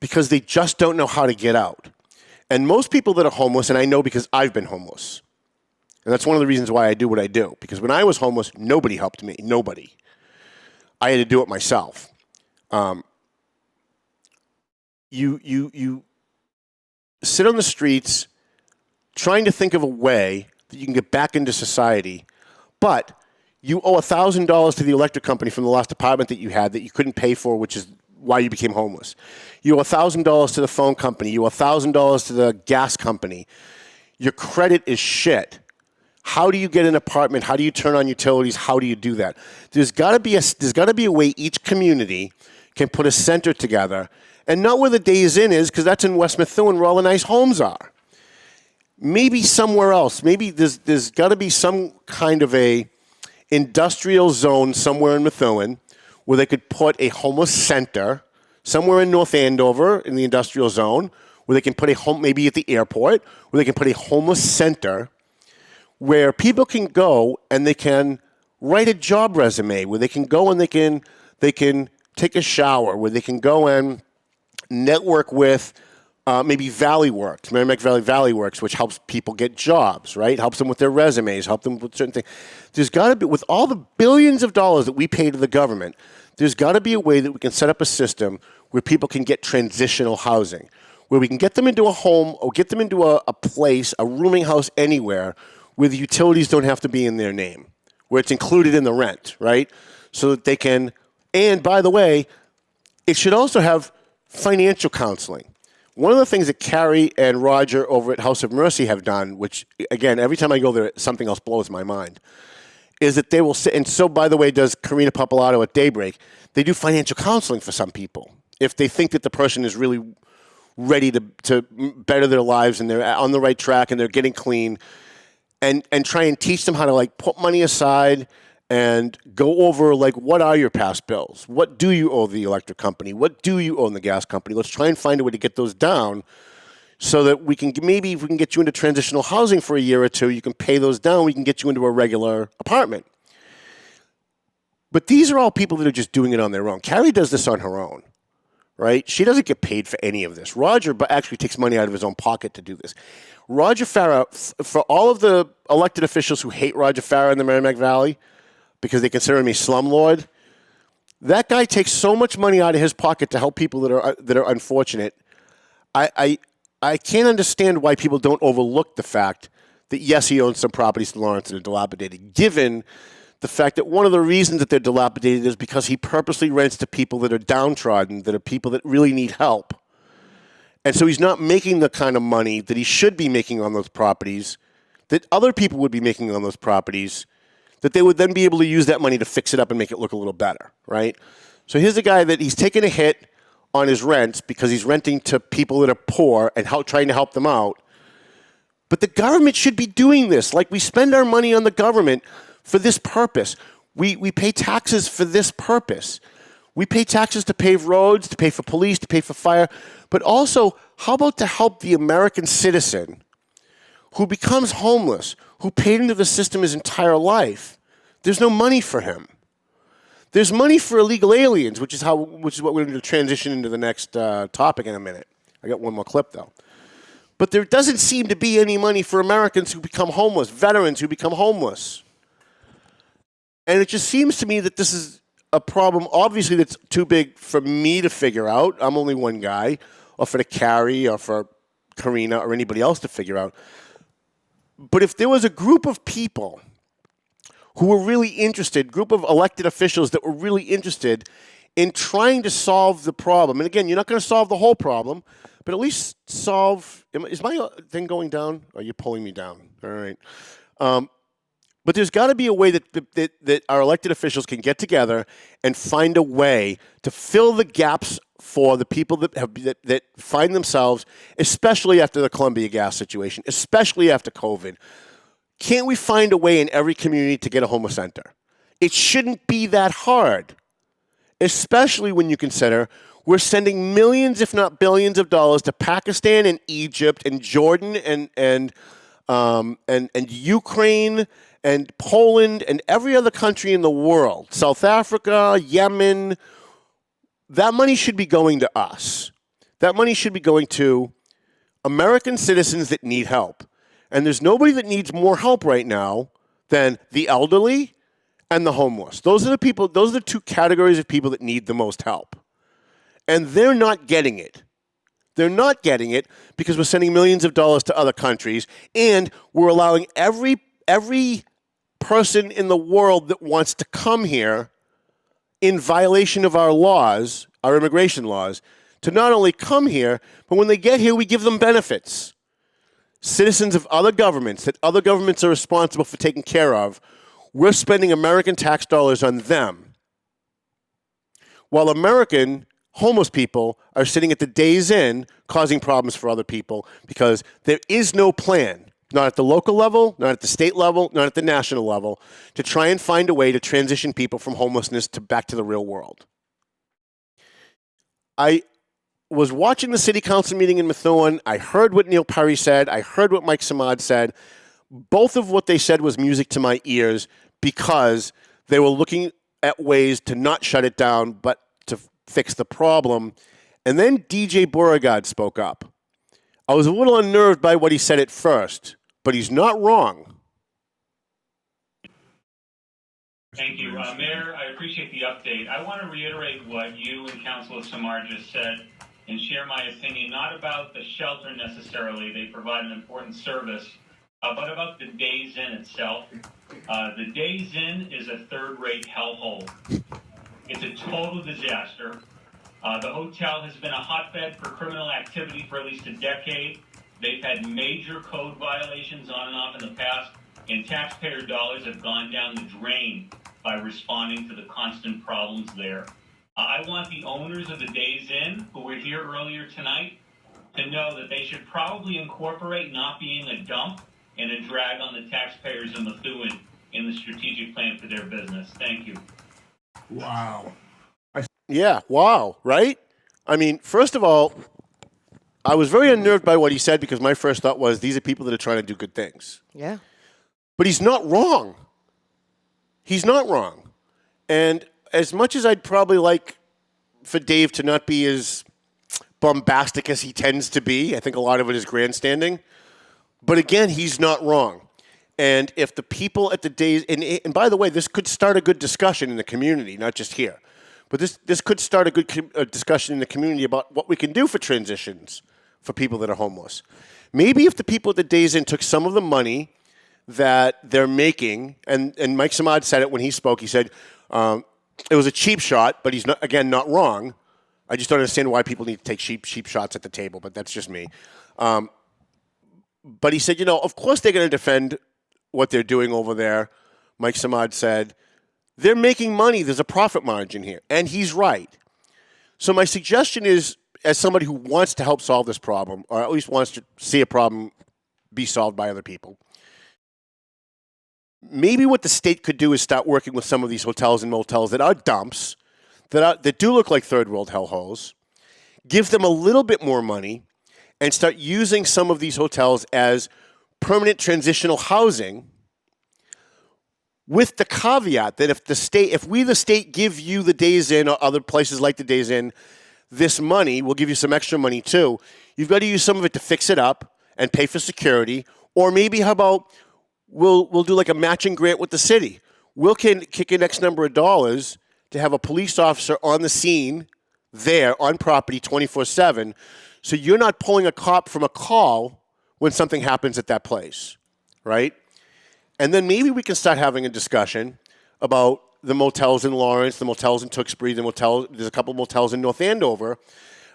because they just don't know how to get out. And most people that are homeless, and I know because I've been homeless, and that's one of the reasons why I do what I do, because when I was homeless, nobody helped me, nobody. I had to do it myself. You sit on the streets trying to think of a way that you can get back into society, but you owe $1,000 to the electric company from the last apartment that you had that you couldn't pay for, which is why you became homeless. You owe $1,000 to the phone company. You owe $1,000 to the gas company. Your credit is shit. How do you get an apartment? How do you turn on utilities? How do you do that? There's got to be a way each community can put a center together, and not where the Days Inn is, because that's in West Methuen where all the nice homes are. Maybe somewhere else. Maybe there's got to be some kind of a industrial zone somewhere in Methuen where they could put a homeless center somewhere in North Andover in the industrial zone where they can put a home, maybe at the airport, where they can put a homeless center where people can go and they can write a job resume, where they can go and they can take a shower, where they can go and network with maybe Valley Works, Merrimack Valley Works, which helps people get jobs, right? Helps them with their resumes, help them with certain things. There's got to be, with all the billions of dollars that we pay to the government, there's got to be a way that we can set up a system where people can get transitional housing, where we can get them into a home or get them into a place, a rooming house anywhere, where the utilities don't have to be in their name, where it's included in the rent, right? So that they can, and by the way, it should also have financial counseling. One of the things that Carrie and Roger over at House of Mercy have done, which, again, every time I go there, something else blows my mind, is that they will sit, and so, by the way, does Karina Papalato at Daybreak, they do financial counseling for some people. If they think that the person is really ready to better their lives and they're on the right track and they're getting clean, and try and teach them how to, like, put money aside and go over, like, what are your past bills? What do you owe the electric company? What do you owe the gas company? Let's try and find a way to get those down so that we can, maybe if we can get you into transitional housing for a year or two, you can pay those down, we can get you into a regular apartment. But these are all people that are just doing it on their own. Carrie does this on her own, right? She doesn't get paid for any of this. Roger actually takes money out of his own pocket to do this. Roger Farah, for all of the elected officials who hate Roger Farah in the Merrimack Valley because they consider him a slumlord, that guy takes so much money out of his pocket to help people that are unfortunate. I can't understand why people don't overlook the fact that, yes, he owns some properties in Lawrence that are dilapidated, given the fact that one of the reasons that they're dilapidated is because he purposely rents to people that are downtrodden, that are people that really need help. And so he's not making the kind of money that he should be making on those properties, that other people would be making on those properties, that they would then be able to use that money to fix it up and make it look a little better, right? So here's a guy that he's taking a hit on his rents because he's renting to people that are poor and trying to help them out. But the government should be doing this. Like, we spend our money on the government for this purpose. We pay taxes for this purpose. We pay taxes to pave roads, to pay for police, to pay for fire. But also, how about to help the American citizen who becomes homeless, who paid into the system his entire life? There's no money for him. There's money for illegal aliens, which is what we're going to transition into the next topic in a minute. I got one more clip, though. But there doesn't seem to be any money for Americans who become homeless, veterans who become homeless. And it just seems to me that this is a problem, obviously, that's too big for me to figure out. I'm only one guy, or for Carrie, or for Karina, or anybody else to figure out. But if there was a group of people who were really interested, group of elected officials that were really interested in trying to solve the problem. And again, you're not going to solve the whole problem, but at least solve. Is my thing going down? Or are you pulling me down? All right. But there's got to be a way that our elected officials can get together and find a way to fill the gaps for the people that find themselves, especially after the Columbia gas situation, especially after COVID. Can't we find a way in every community to get a homeless center? It shouldn't be that hard, especially when you consider we're sending millions, if not billions, of dollars to Pakistan and Egypt and Jordan and Ukraine and Poland and every other country in the world, South Africa, Yemen. That money should be going to us. That money should be going to American citizens that need help. And there's nobody that needs more help right now than the elderly and the homeless. Those are the two categories of people that need the most help. And they're not getting it. They're not getting it because we're sending millions of dollars to other countries, and we're allowing every person in the world that wants to come here in violation of our laws, our immigration laws, to not only come here, but when they get here, we give them benefits. Citizens of other governments that other governments are responsible for taking care of, we're spending American tax dollars on them, while American homeless people are sitting at the Days Inn causing problems for other people because there is no plan, not at the local level, not at the state level, not at the national level, to try and find a way to transition people from homelessness back to the real world. I was watching the city council meeting in Methuen. I heard what Neil Perry said. I heard what Mike Samad said. Both of what they said was music to my ears because they were looking at ways to not shut it down, but to fix the problem. And then DJ Beauregard spoke up. I was a little unnerved by what he said at first, but he's not wrong. Thank you. Mayor, I appreciate the update. I want to reiterate what you and Councilor Samar just said and share my opinion, not about the shelter necessarily. They provide an important service, but about the Days Inn itself. The Days Inn is a third-rate hellhole. It's a total disaster. The hotel has been a hotbed for criminal activity for at least a decade. They've had major code violations on and off in the past, and taxpayer dollars have gone down the drain by responding to the constant problems there. I want the owners of the Days Inn, who were here earlier tonight, to know that they should probably incorporate not being a dump and a drag on the taxpayers of Methuen in the strategic plan for their business. Thank you. Wow. Yeah, wow, right? I mean, first of all, I was very unnerved by what he said because my first thought was these are people that are trying to do good things. Yeah. But he's not wrong. He's not wrong. And as much as I'd probably like for Dave to not be as bombastic as he tends to be, I think a lot of it is grandstanding. But again, he's not wrong. And if the people at the Days, and by the way, this could start a good discussion in the community, not just here. But this could start a good discussion in the community about what we can do for transitions for people that are homeless. Maybe if the people at the Days Inn took some of the money that they're making, and Mike Samad said it when he spoke. He said it was a cheap shot, but he's not wrong. I just don't understand why people need to take cheap shots at the table, but that's just me. But he said, of course they're going to defend what they're doing over there. Mike Samad said, they're making money. There's a profit margin here. And he's right. So my suggestion is, as somebody who wants to help solve this problem, or at least wants to see a problem be solved by other people, maybe what the state could do is start working with some of these hotels and motels that are dumps, that do look like third world hellholes, give them a little bit more money, and start using some of these hotels as permanent transitional housing, with the caveat that if we the state give you the Days Inn or other places like the Days Inn this money, we'll give you some extra money too. You've got to use some of it to fix it up and pay for security, or maybe how about we'll do like a matching grant with the city. We'll kick in X number of dollars to have a police officer on the scene there on property 24/7, so you're not pulling a cop from a call when something happens at that place, right? And then maybe we can start having a discussion about the motels in Lawrence, the motels in Tewksbury, there's a couple of motels in North Andover,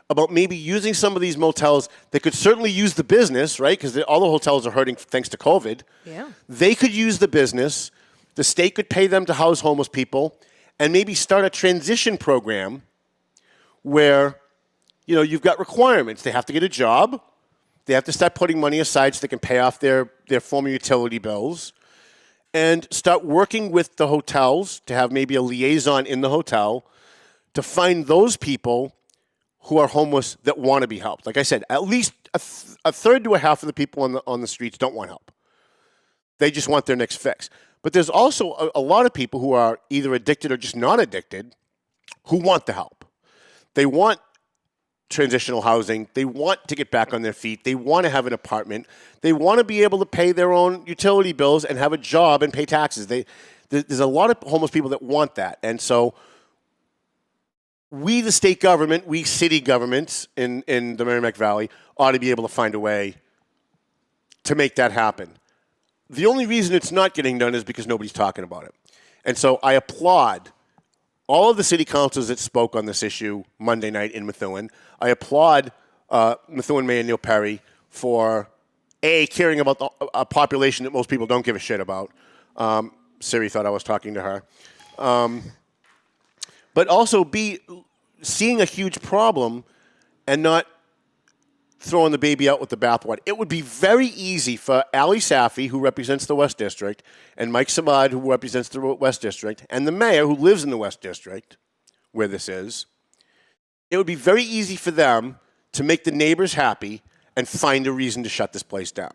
about maybe using some of these motels that could certainly use the business, right? Because all the hotels are hurting thanks to COVID. Yeah. They could use the business. The state could pay them to house homeless people, and maybe start a transition program where, you've got requirements. They have to get a job. They have to start putting money aside so they can pay off their former utility bills, and start working with the hotels to have maybe a liaison in the hotel to find those people who are homeless that want to be helped. Like I said, at least a third to a half of the people on the streets don't want help. They just want their next fix. But there's also a lot of people who are either addicted or just not addicted who want the help. They want transitional housing. They want to get back on their feet. They want to have an apartment. They want to be able to pay their own utility bills and have a job and pay taxes. There's a lot of homeless people that want that. And so we, the state government, we city governments in the Merrimack Valley, ought to be able to find a way to make that happen. The only reason it's not getting done is because nobody's talking about it. And so I applaud all of the city councils that spoke on this issue Monday night in Methuen. I applaud Methuen Mayor Neil Perry for, A, caring about a population that most people don't give a shit about. Siri thought I was talking to her. But also, B, seeing a huge problem and not throwing the baby out with the bathwater. It would be very easy for Ali Safi, who represents the West District, and Mike Samad, who represents the West District, and the mayor, who lives in the West District, where this is, it would be very easy for them to make the neighbors happy and find a reason to shut this place down.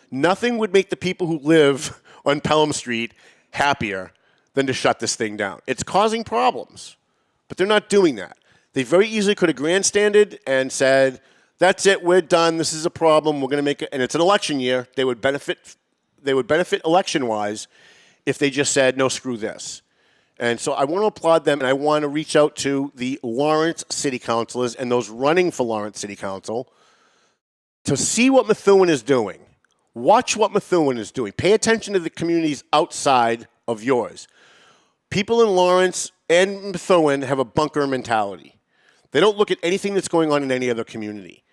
Nothing would make the people who live on Pelham Street happier than to shut this thing down. It's causing problems, but they're not doing that. They very easily could have grandstanded and said, that's it, we're done, this is a problem, we're going to make it, and it's an election year. They would benefit election-wise if they just said, no, screw this. And so I want to applaud them, and I want to reach out to the Lawrence City Councilors and those running for Lawrence City Council to see what Methuen is doing. Watch what Methuen is doing. Pay attention to the communities outside of yours. People in Lawrence and Methuen have a bunker mentality. They don't look at anything that's going on in any other community.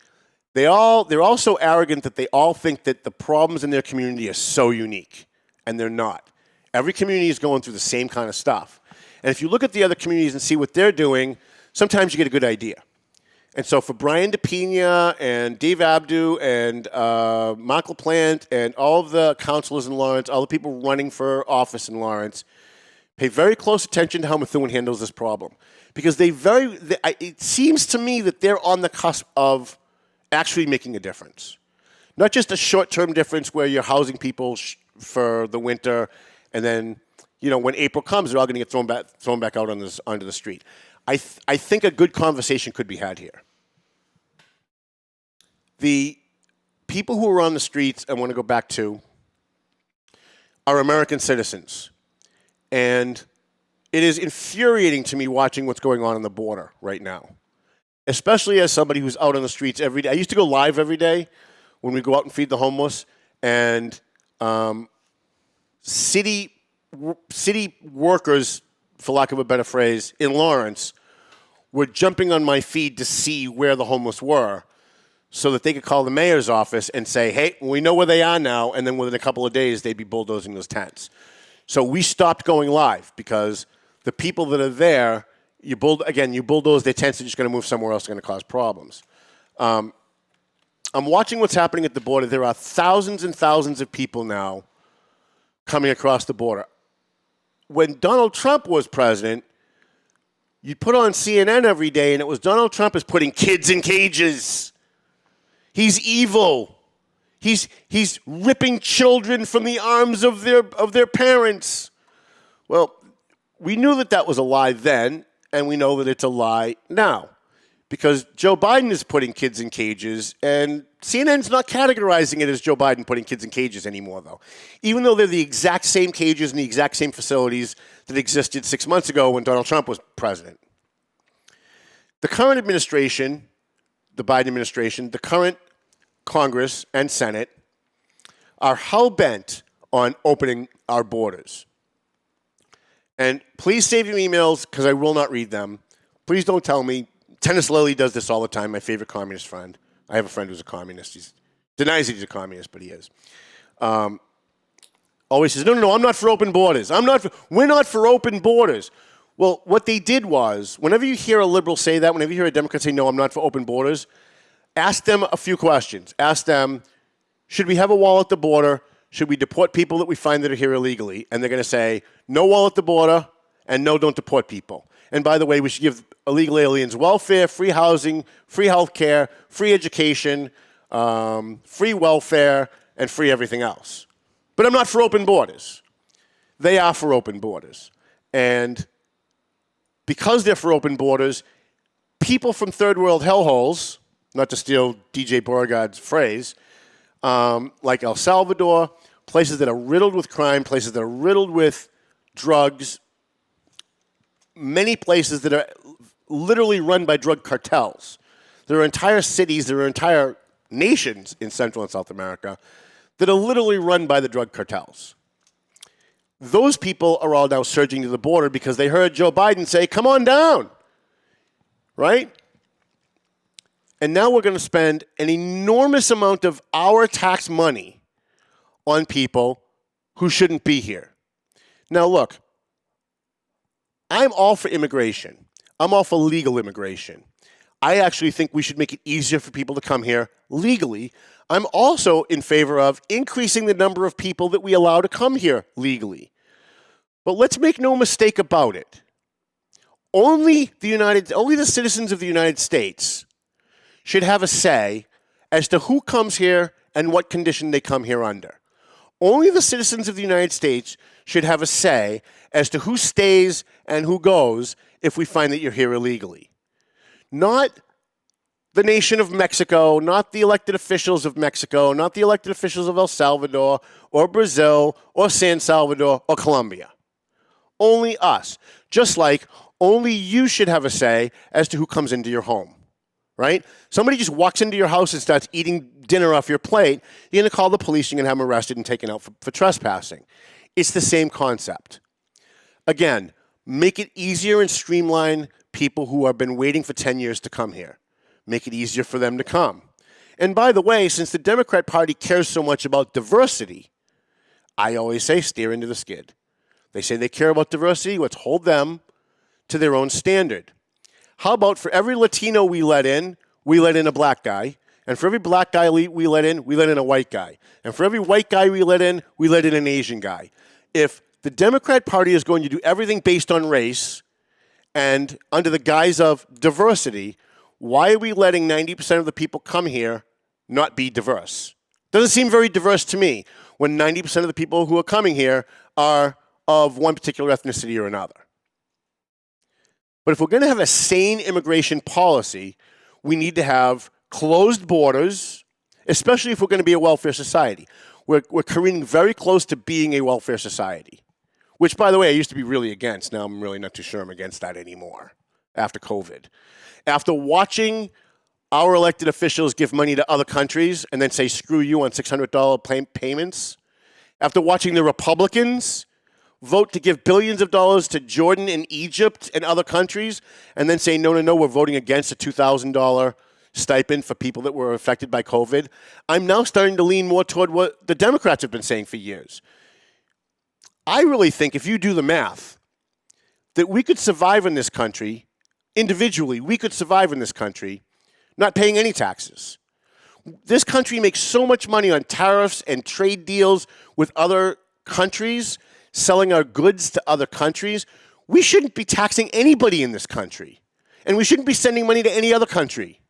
They're all so arrogant that they all think that the problems in their community are so unique, and they're not. Every community is going through the same kind of stuff. And if you look at the other communities and see what they're doing, sometimes you get a good idea. And so for Brian DePina and Dave Abdu and Mark LaPlante and all of the councilors in Lawrence, all the people running for office in Lawrence, pay very close attention to how Methuen handles this problem. Because it seems to me that they're on the cusp of actually making a difference. Not just a short-term difference where you're housing people for the winter, and then, when April comes, they're all going to get thrown back out onto the street. I think a good conversation could be had here. The people who are on the streets, I want to go back to, are American citizens. And it is infuriating to me watching what's going on the border right now, especially as somebody who's out on the streets every day. I used to go live every day when we go out and feed the homeless, and city workers, for lack of a better phrase, in Lawrence were jumping on my feed to see where the homeless were so that they could call the mayor's office and say, hey, we know where they are now, and then within a couple of days, they'd be bulldozing those tents. So we stopped going live because the people that are there, you bulldoze their tents, they're just going to move somewhere else, they're going to cause problems. I'm watching what's happening at the border. There are thousands and thousands of people now coming across the border. When Donald Trump was president, you'd put on CNN every day, and it was Donald Trump is putting kids in cages. He's evil. He's ripping children from the arms of their parents. Well, we knew that was a lie then, and we know that it's a lie now. Because Joe Biden is putting kids in cages, and CNN's not categorizing it as Joe Biden putting kids in cages anymore, though. Even though they're the exact same cages and the exact same facilities that existed 6 months ago when Donald Trump was president. The current administration, the Biden administration, the current Congress and Senate are hell-bent on opening our borders. And please save your emails because I will not read them. Please don't tell me. Tennis Lily does this all the time, my favorite communist friend. I have a friend who's a communist. He denies that he's a communist, but he is. Always says, no, I'm not for open borders. We're not for open borders. Well, what they did was, whenever you hear a liberal say that, whenever you hear a Democrat say, no, I'm not for open borders, ask them a few questions. Ask them, should we have a wall at the border? Should we deport people that we find that are here illegally? And they're going to say, no wall at the border, and no, don't deport people. And by the way, we should give illegal aliens welfare, free housing, free health care, free education, free welfare, and free everything else. But I'm not for open borders. They are for open borders. And because they're for open borders, people from third world hellholes, not to steal DJ Beauregard's phrase, like El Salvador, places that are riddled with crime, places that are riddled with drugs, many places that are literally run by drug cartels. There are entire cities, there are entire nations in Central and South America that are literally run by the drug cartels. Those people are all now surging to the border because they heard Joe Biden say, come on down, right? And now we're going to spend an enormous amount of our tax money on people who shouldn't be here. Now, look, I'm all for immigration. I'm all for legal immigration. I actually think we should make it easier for people to come here legally. I'm also in favor of increasing the number of people that we allow to come here legally. But let's make no mistake about it. Only the citizens of the United States should have a say as to who comes here and what condition they come here under. Only the citizens of the United States should have a say as to who stays and who goes if we find that you're here illegally. Not the nation of Mexico, not the elected officials of Mexico, not the elected officials of El Salvador or Brazil or San Salvador or Colombia. Only us. Just like only you should have a say as to who comes into your home, right? Somebody just walks into your house and starts eating dinner off your plate, you're going to call the police, you're going to have them arrested and taken out for trespassing. It's the same concept. Again, make it easier and streamline people who have been waiting for 10 years to come here. Make it easier for them to come. And by the way, since the Democrat Party cares so much about diversity, I always say steer into the skid. They say they care about diversity, let's hold them to their own standard. How about for every Latino we let in a black guy, and for every black guy we let in a white guy. And for every white guy we let in an Asian guy. If the Democrat Party is going to do everything based on race and under the guise of diversity, why are we letting 90% of the people come here not be diverse? Doesn't seem very diverse to me when 90% of the people who are coming here are of one particular ethnicity or another. But if we're going to have a sane immigration policy, we need to have closed borders, especially if we're going to be a welfare society. We're careening very close to being a welfare society, which, by the way, I used to be really against. Now I'm really not too sure I'm against that anymore after COVID. After watching our elected officials give money to other countries and then say, screw you on $600 payments, after watching the Republicans vote to give billions of dollars to Jordan and Egypt and other countries, and then say, no, we're voting against a $2,000 stipend for people that were affected by COVID, I'm now starting to lean more toward what the Democrats have been saying for years. I really think if you do the math, that we could survive in this country, individually, we could survive in this country not paying any taxes. This country makes so much money on tariffs and trade deals with other countries, selling our goods to other countries. We shouldn't be taxing anybody in this country, and we shouldn't be sending money to any other country.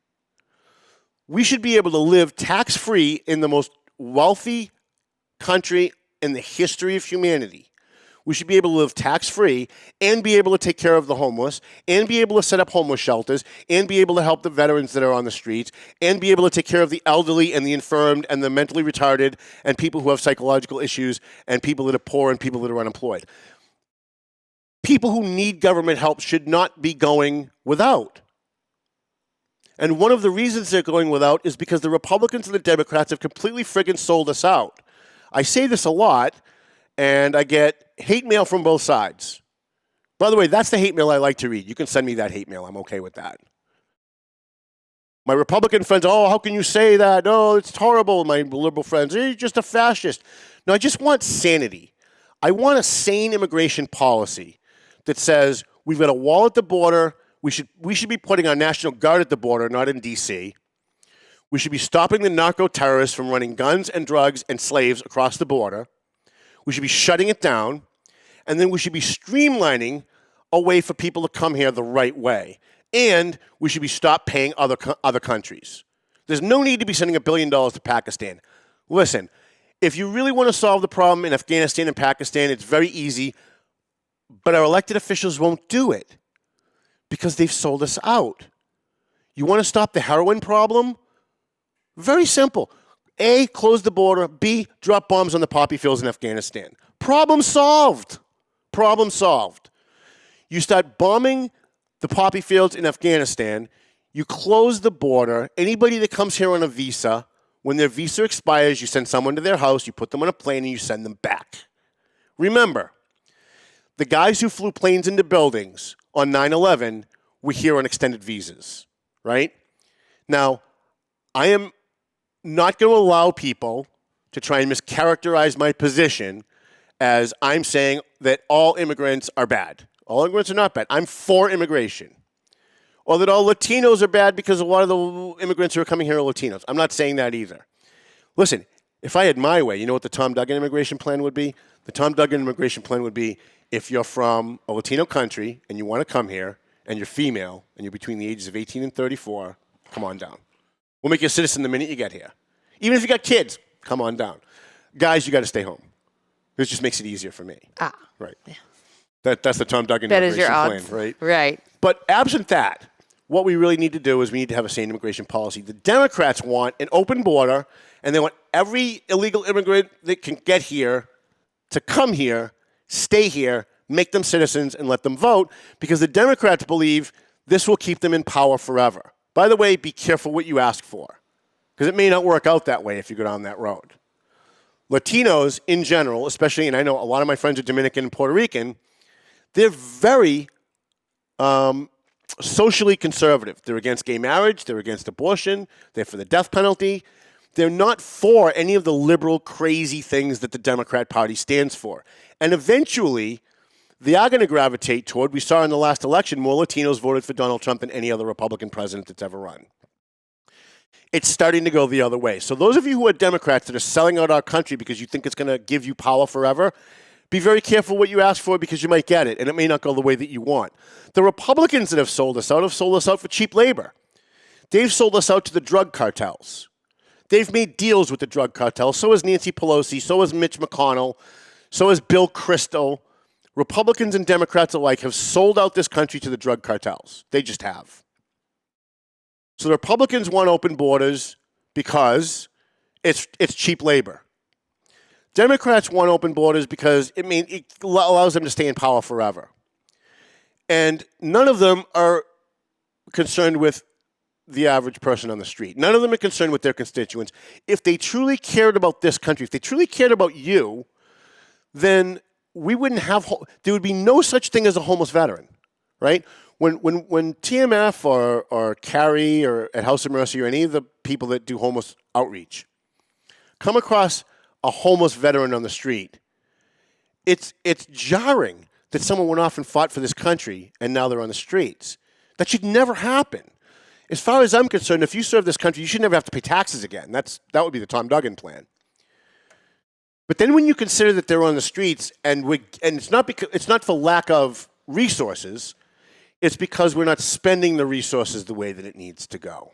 We should be able to live tax-free in the most wealthy country in the history of humanity. We should be able to live tax-free and be able to take care of the homeless and be able to set up homeless shelters and be able to help the veterans that are on the streets and be able to take care of the elderly and the infirmed and the mentally retarded and people who have psychological issues and people that are poor and people that are unemployed. People who need government help should not be going without. And one of the reasons they're going without is because the Republicans and the Democrats have completely friggin' sold us out. I say this a lot, and I get hate mail from both sides. By the way, that's the hate mail I like to read. You can send me that hate mail. I'm okay with that. My Republican friends, oh, how can you say that? No, it's horrible. My liberal friends, you're just a fascist. No, I just want sanity. I want a sane immigration policy that says we've got a wall at the border. We should be putting our National Guard at the border, not in D.C. We should be stopping the narco-terrorists from running guns and drugs and slaves across the border. We should be shutting it down, and then we should be streamlining a way for people to come here the right way. And we should be stopped paying other countries. There's no need to be sending $1 billion to Pakistan. Listen, if you really want to solve the problem in Afghanistan and Pakistan, it's very easy, but our elected officials won't do it because they've sold us out. You want to stop the heroin problem? Very simple. A, close the border. B, drop bombs on the poppy fields in Afghanistan. Problem solved. Problem solved. You start bombing the poppy fields in Afghanistan. You close the border. Anybody that comes here on a visa, when their visa expires, you send someone to their house, you put them on a plane, and you send them back. Remember, the guys who flew planes into buildings on 9/11 were here on extended visas, right? Now, I am not going to allow people to try and mischaracterize my position as I'm saying that all immigrants are bad. All immigrants are not bad. I'm for immigration. Or that all Latinos are bad because a lot of the immigrants who are coming here are Latinos. I'm not saying that either. Listen, if I had my way, you know what the Tom Duggan immigration plan would be? The Tom Duggan immigration plan would be if you're from a Latino country and you want to come here and you're female and you're between the ages of 18 and 34, come on down. We'll make you a citizen the minute you get here. Even if you got kids, come on down. Guys, you got to stay home. This just makes it easier for me. Ah. Right. Yeah. That's the Tom Duggan immigration plan, right? Right. But absent that, what we really need to do is we need to have a sane immigration policy. The Democrats want an open border, and they want every illegal immigrant that can get here to come here, stay here, make them citizens, and let them vote, because the Democrats believe this will keep them in power forever. By the way, be careful what you ask for, because it may not work out that way if you go down that road. Latinos in general, especially, and I know a lot of my friends are Dominican and Puerto Rican, they're very socially conservative. They're against gay marriage. They're against abortion. They're for the death penalty. They're not for any of the liberal, crazy things that the Democrat Party stands for. And eventually, they are going to gravitate toward, we saw in the last election, more Latinos voted for Donald Trump than any other Republican president that's ever run. It's starting to go the other way. So those of you who are Democrats that are selling out our country because you think it's going to give you power forever, be very careful what you ask for because you might get it, and it may not go the way that you want. The Republicans that have sold us out for cheap labor. They've sold us out to the drug cartels. They've made deals with the drug cartels. So has Nancy Pelosi. So has Mitch McConnell. So has Bill Kristol. Republicans and Democrats alike have sold out this country to the drug cartels. They just have. So the Republicans want open borders because it's cheap labor. Democrats want open borders because it allows them to stay in power forever. And none of them are concerned with the average person on the street. None of them are concerned with their constituents. If they truly cared about this country, if they truly cared about you, then we wouldn't have, there would be no such thing as a homeless veteran, right? When TMF or Carrie or at House of Mercy or any of the people that do homeless outreach come across a homeless veteran on the street, it's jarring that someone went off and fought for this country and now they're on the streets. That should never happen. As far as I'm concerned, if you serve this country, you should never have to pay taxes again. That would be the Tom Duggan plan. But then when you consider that they're on the streets, and it's not for lack of resources, it's because we're not spending the resources the way that it needs to go.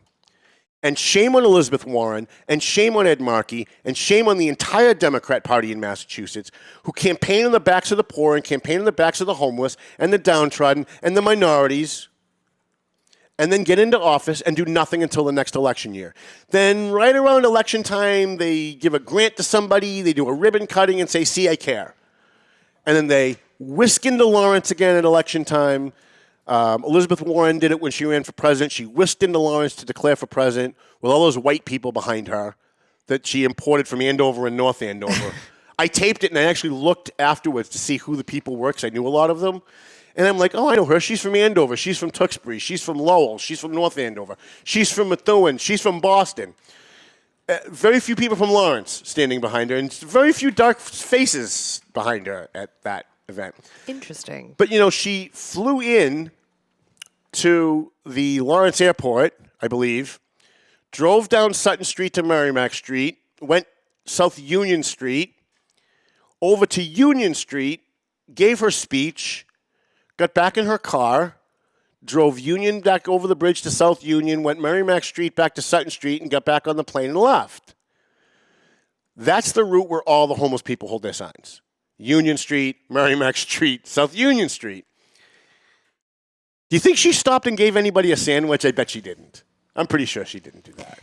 And shame on Elizabeth Warren, and shame on Ed Markey, and shame on the entire Democrat Party in Massachusetts, who campaign on the backs of the poor and campaign on the backs of the homeless and the downtrodden and the minorities, and then get into office and do nothing until the next election year. Then right around election time, they give a grant to somebody, they do a ribbon cutting and say, see, I care. And then they whisk into Lawrence again at election time. Elizabeth Warren did it when she ran for president. She whisked into Lawrence to declare for president with all those white people behind her that she imported from Andover and North Andover. I taped it, and I actually looked afterwards to see who the people were, because I knew a lot of them. And I'm like, oh, I know her. She's from Andover. She's from Tewksbury. She's from Lowell. She's from North Andover. She's from Methuen. She's from Boston. Very few people from Lawrence standing behind her, and very few dark faces behind her at that event. Interesting. But, she flew in to the Lawrence airport, I believe, drove down Sutton Street to Merrimack Street, went South Union Street, over to Union Street, gave her speech, got back in her car, drove Union back over the bridge to South Union, went Merrimack Street back to Sutton Street, and got back on the plane and left. That's the route where all the homeless people hold their signs. Union Street, Merrimack Street, South Union Street. Do you think she stopped and gave anybody a sandwich? I bet she didn't. I'm pretty sure she didn't do that.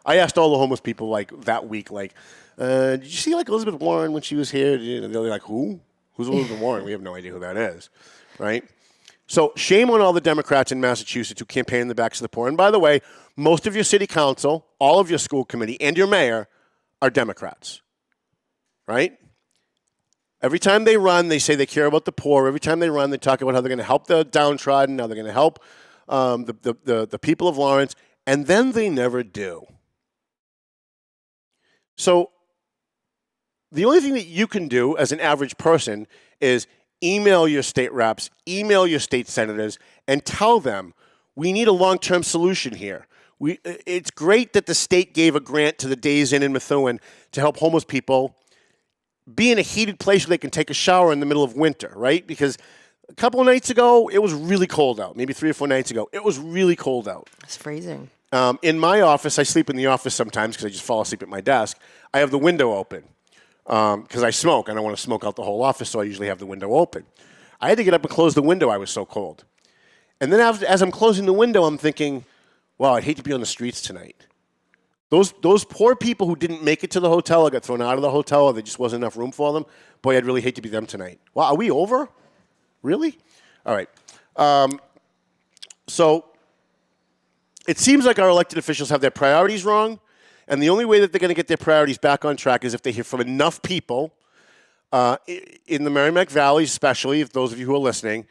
I asked all the homeless people that week, did you see Elizabeth Warren when she was here? They're like, who? Who's Elizabeth Warren? We have no idea who that is, right? So shame on all the Democrats in Massachusetts who campaign in the backs of the poor. And by the way, most of your city council, all of your school committee, and your mayor are Democrats, right? Every time they run, they say they care about the poor. Every time they run, they talk about how they're going to help the downtrodden, how they're going to help the people of Lawrence, and then they never do. So the only thing that you can do as an average person is email your state reps, email your state senators, and tell them we need a long-term solution here. It's great that the state gave a grant to the Days Inn Methuen to help homeless people be in a heated place where they can take a shower in the middle of winter, right? Because a couple of nights ago, it was really cold out. Maybe 3 or 4 nights ago, it was really cold out. It's freezing. In my office, I sleep in the office sometimes because I just fall asleep at my desk. I have the window open because I smoke. I don't want to smoke out the whole office, so I usually have the window open. I had to get up and close the window. I was so cold. And then as I'm closing the window, I'm thinking, wow, I'd hate to be on the streets tonight. Those poor people who didn't make it to the hotel or got thrown out of the hotel or there just wasn't enough room for them, boy, I'd really hate to be them tonight. Wow, are we over? Really? All right. So it seems like our elected officials have their priorities wrong, and the only way that they're going to get their priorities back on track is if they hear from enough people in the Merrimack Valley, especially, if those of you who are listening,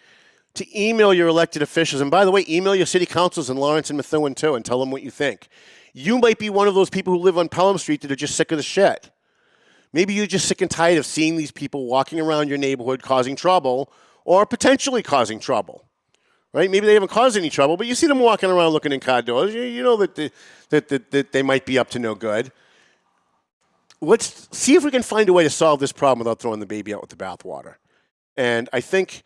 to email your elected officials. And by the way, email your city councils in Lawrence and Methuen, too, and tell them what you think. You might be one of those people who live on Pelham Street that are just sick of the shit. Maybe you're just sick and tired of seeing these people walking around your neighborhood causing trouble or potentially causing trouble, right? Maybe they haven't caused any trouble, but you see them walking around looking in car doors. You know that they might be up to no good. Let's see if we can find a way to solve this problem without throwing the baby out with the bathwater. And I think,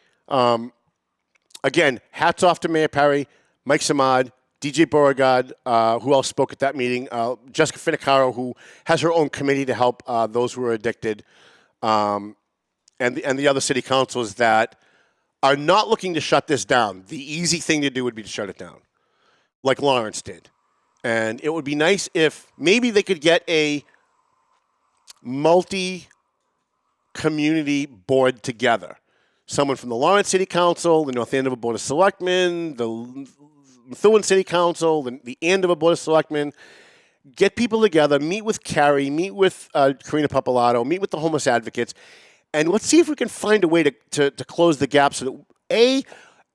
again, hats off to Mayor Perry, Mike Samad, DJ Beauregard, who else spoke at that meeting, Jessica Finicaro, who has her own committee to help those who are addicted, and the other city councils that are not looking to shut this down. The easy thing to do would be to shut it down, like Lawrence did. And it would be nice if maybe they could get a multi-community board together. Someone from the Lawrence City Council, the North Andover Board of Selectmen, the Methuen City Council, the Andover Board of Selectmen, get people together, meet with Carrie, meet with Karina Papalato, meet with the homeless advocates, And let's see if we can find a way to close the gap so that, A,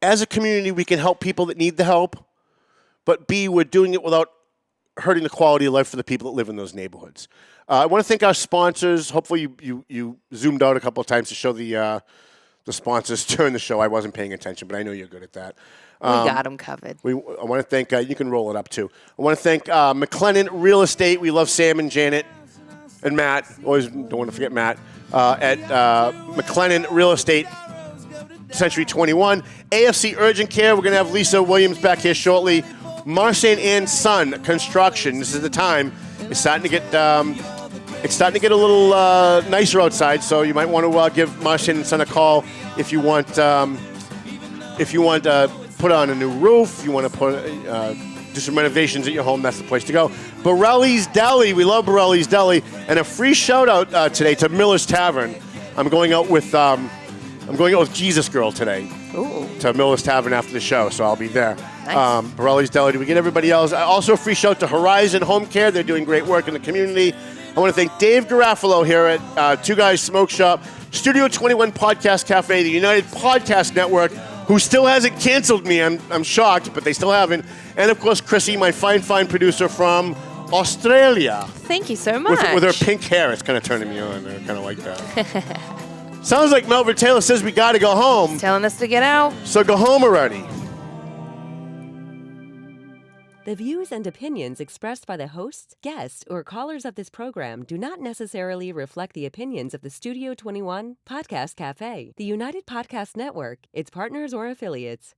as a community, we can help people that need the help, but B, we're doing it without hurting the quality of life for the people that live in those neighborhoods. I want to thank our sponsors. Hopefully you zoomed out a couple of times to show the sponsors during the show. I wasn't paying attention, but I know you're good at that. We got them covered. I want to thank, you can roll it up too. I want to thank McLennan Real Estate. We love Sam and Janet and Matt. Always don't want to forget Matt. At McLennan Real Estate, Century 21. AFC Urgent Care. We're going to have Lisa Williams back here shortly. Marsan and Son Construction. This is the time. It's starting to get a little nicer outside, so you might want to give Marsan and Son a call if you want to put on a new roof. You want to do some renovations at your home. That's the place to go. Borelli's Deli. We love Borelli's Deli, and a free shout out today to Miller's Tavern. I'm going out with Jesus Girl today. Ooh. To Miller's Tavern after the show, so I'll be there. Nice. Borelli's Deli. Do we get everybody else? Also, a free shout to Horizon Home Care. They're doing great work in the community. I want to thank Dave Garofalo here at Two Guys Smoke Shop, Studio 21 Podcast Cafe, the United Podcast Network, who still hasn't canceled me. I'm shocked, but they still haven't. And, of course, Chrissy, my fine producer from Australia. Thank you so much. With her pink hair, it's kind of turning me on. I kind of like that. Sounds like Melvin Taylor says we got to go home. He's telling us to get out. So go home already. The views and opinions expressed by the hosts, guests, or callers of this program do not necessarily reflect the opinions of the Studio 21 Podcast Cafe, the United Podcast Network, its partners, or affiliates.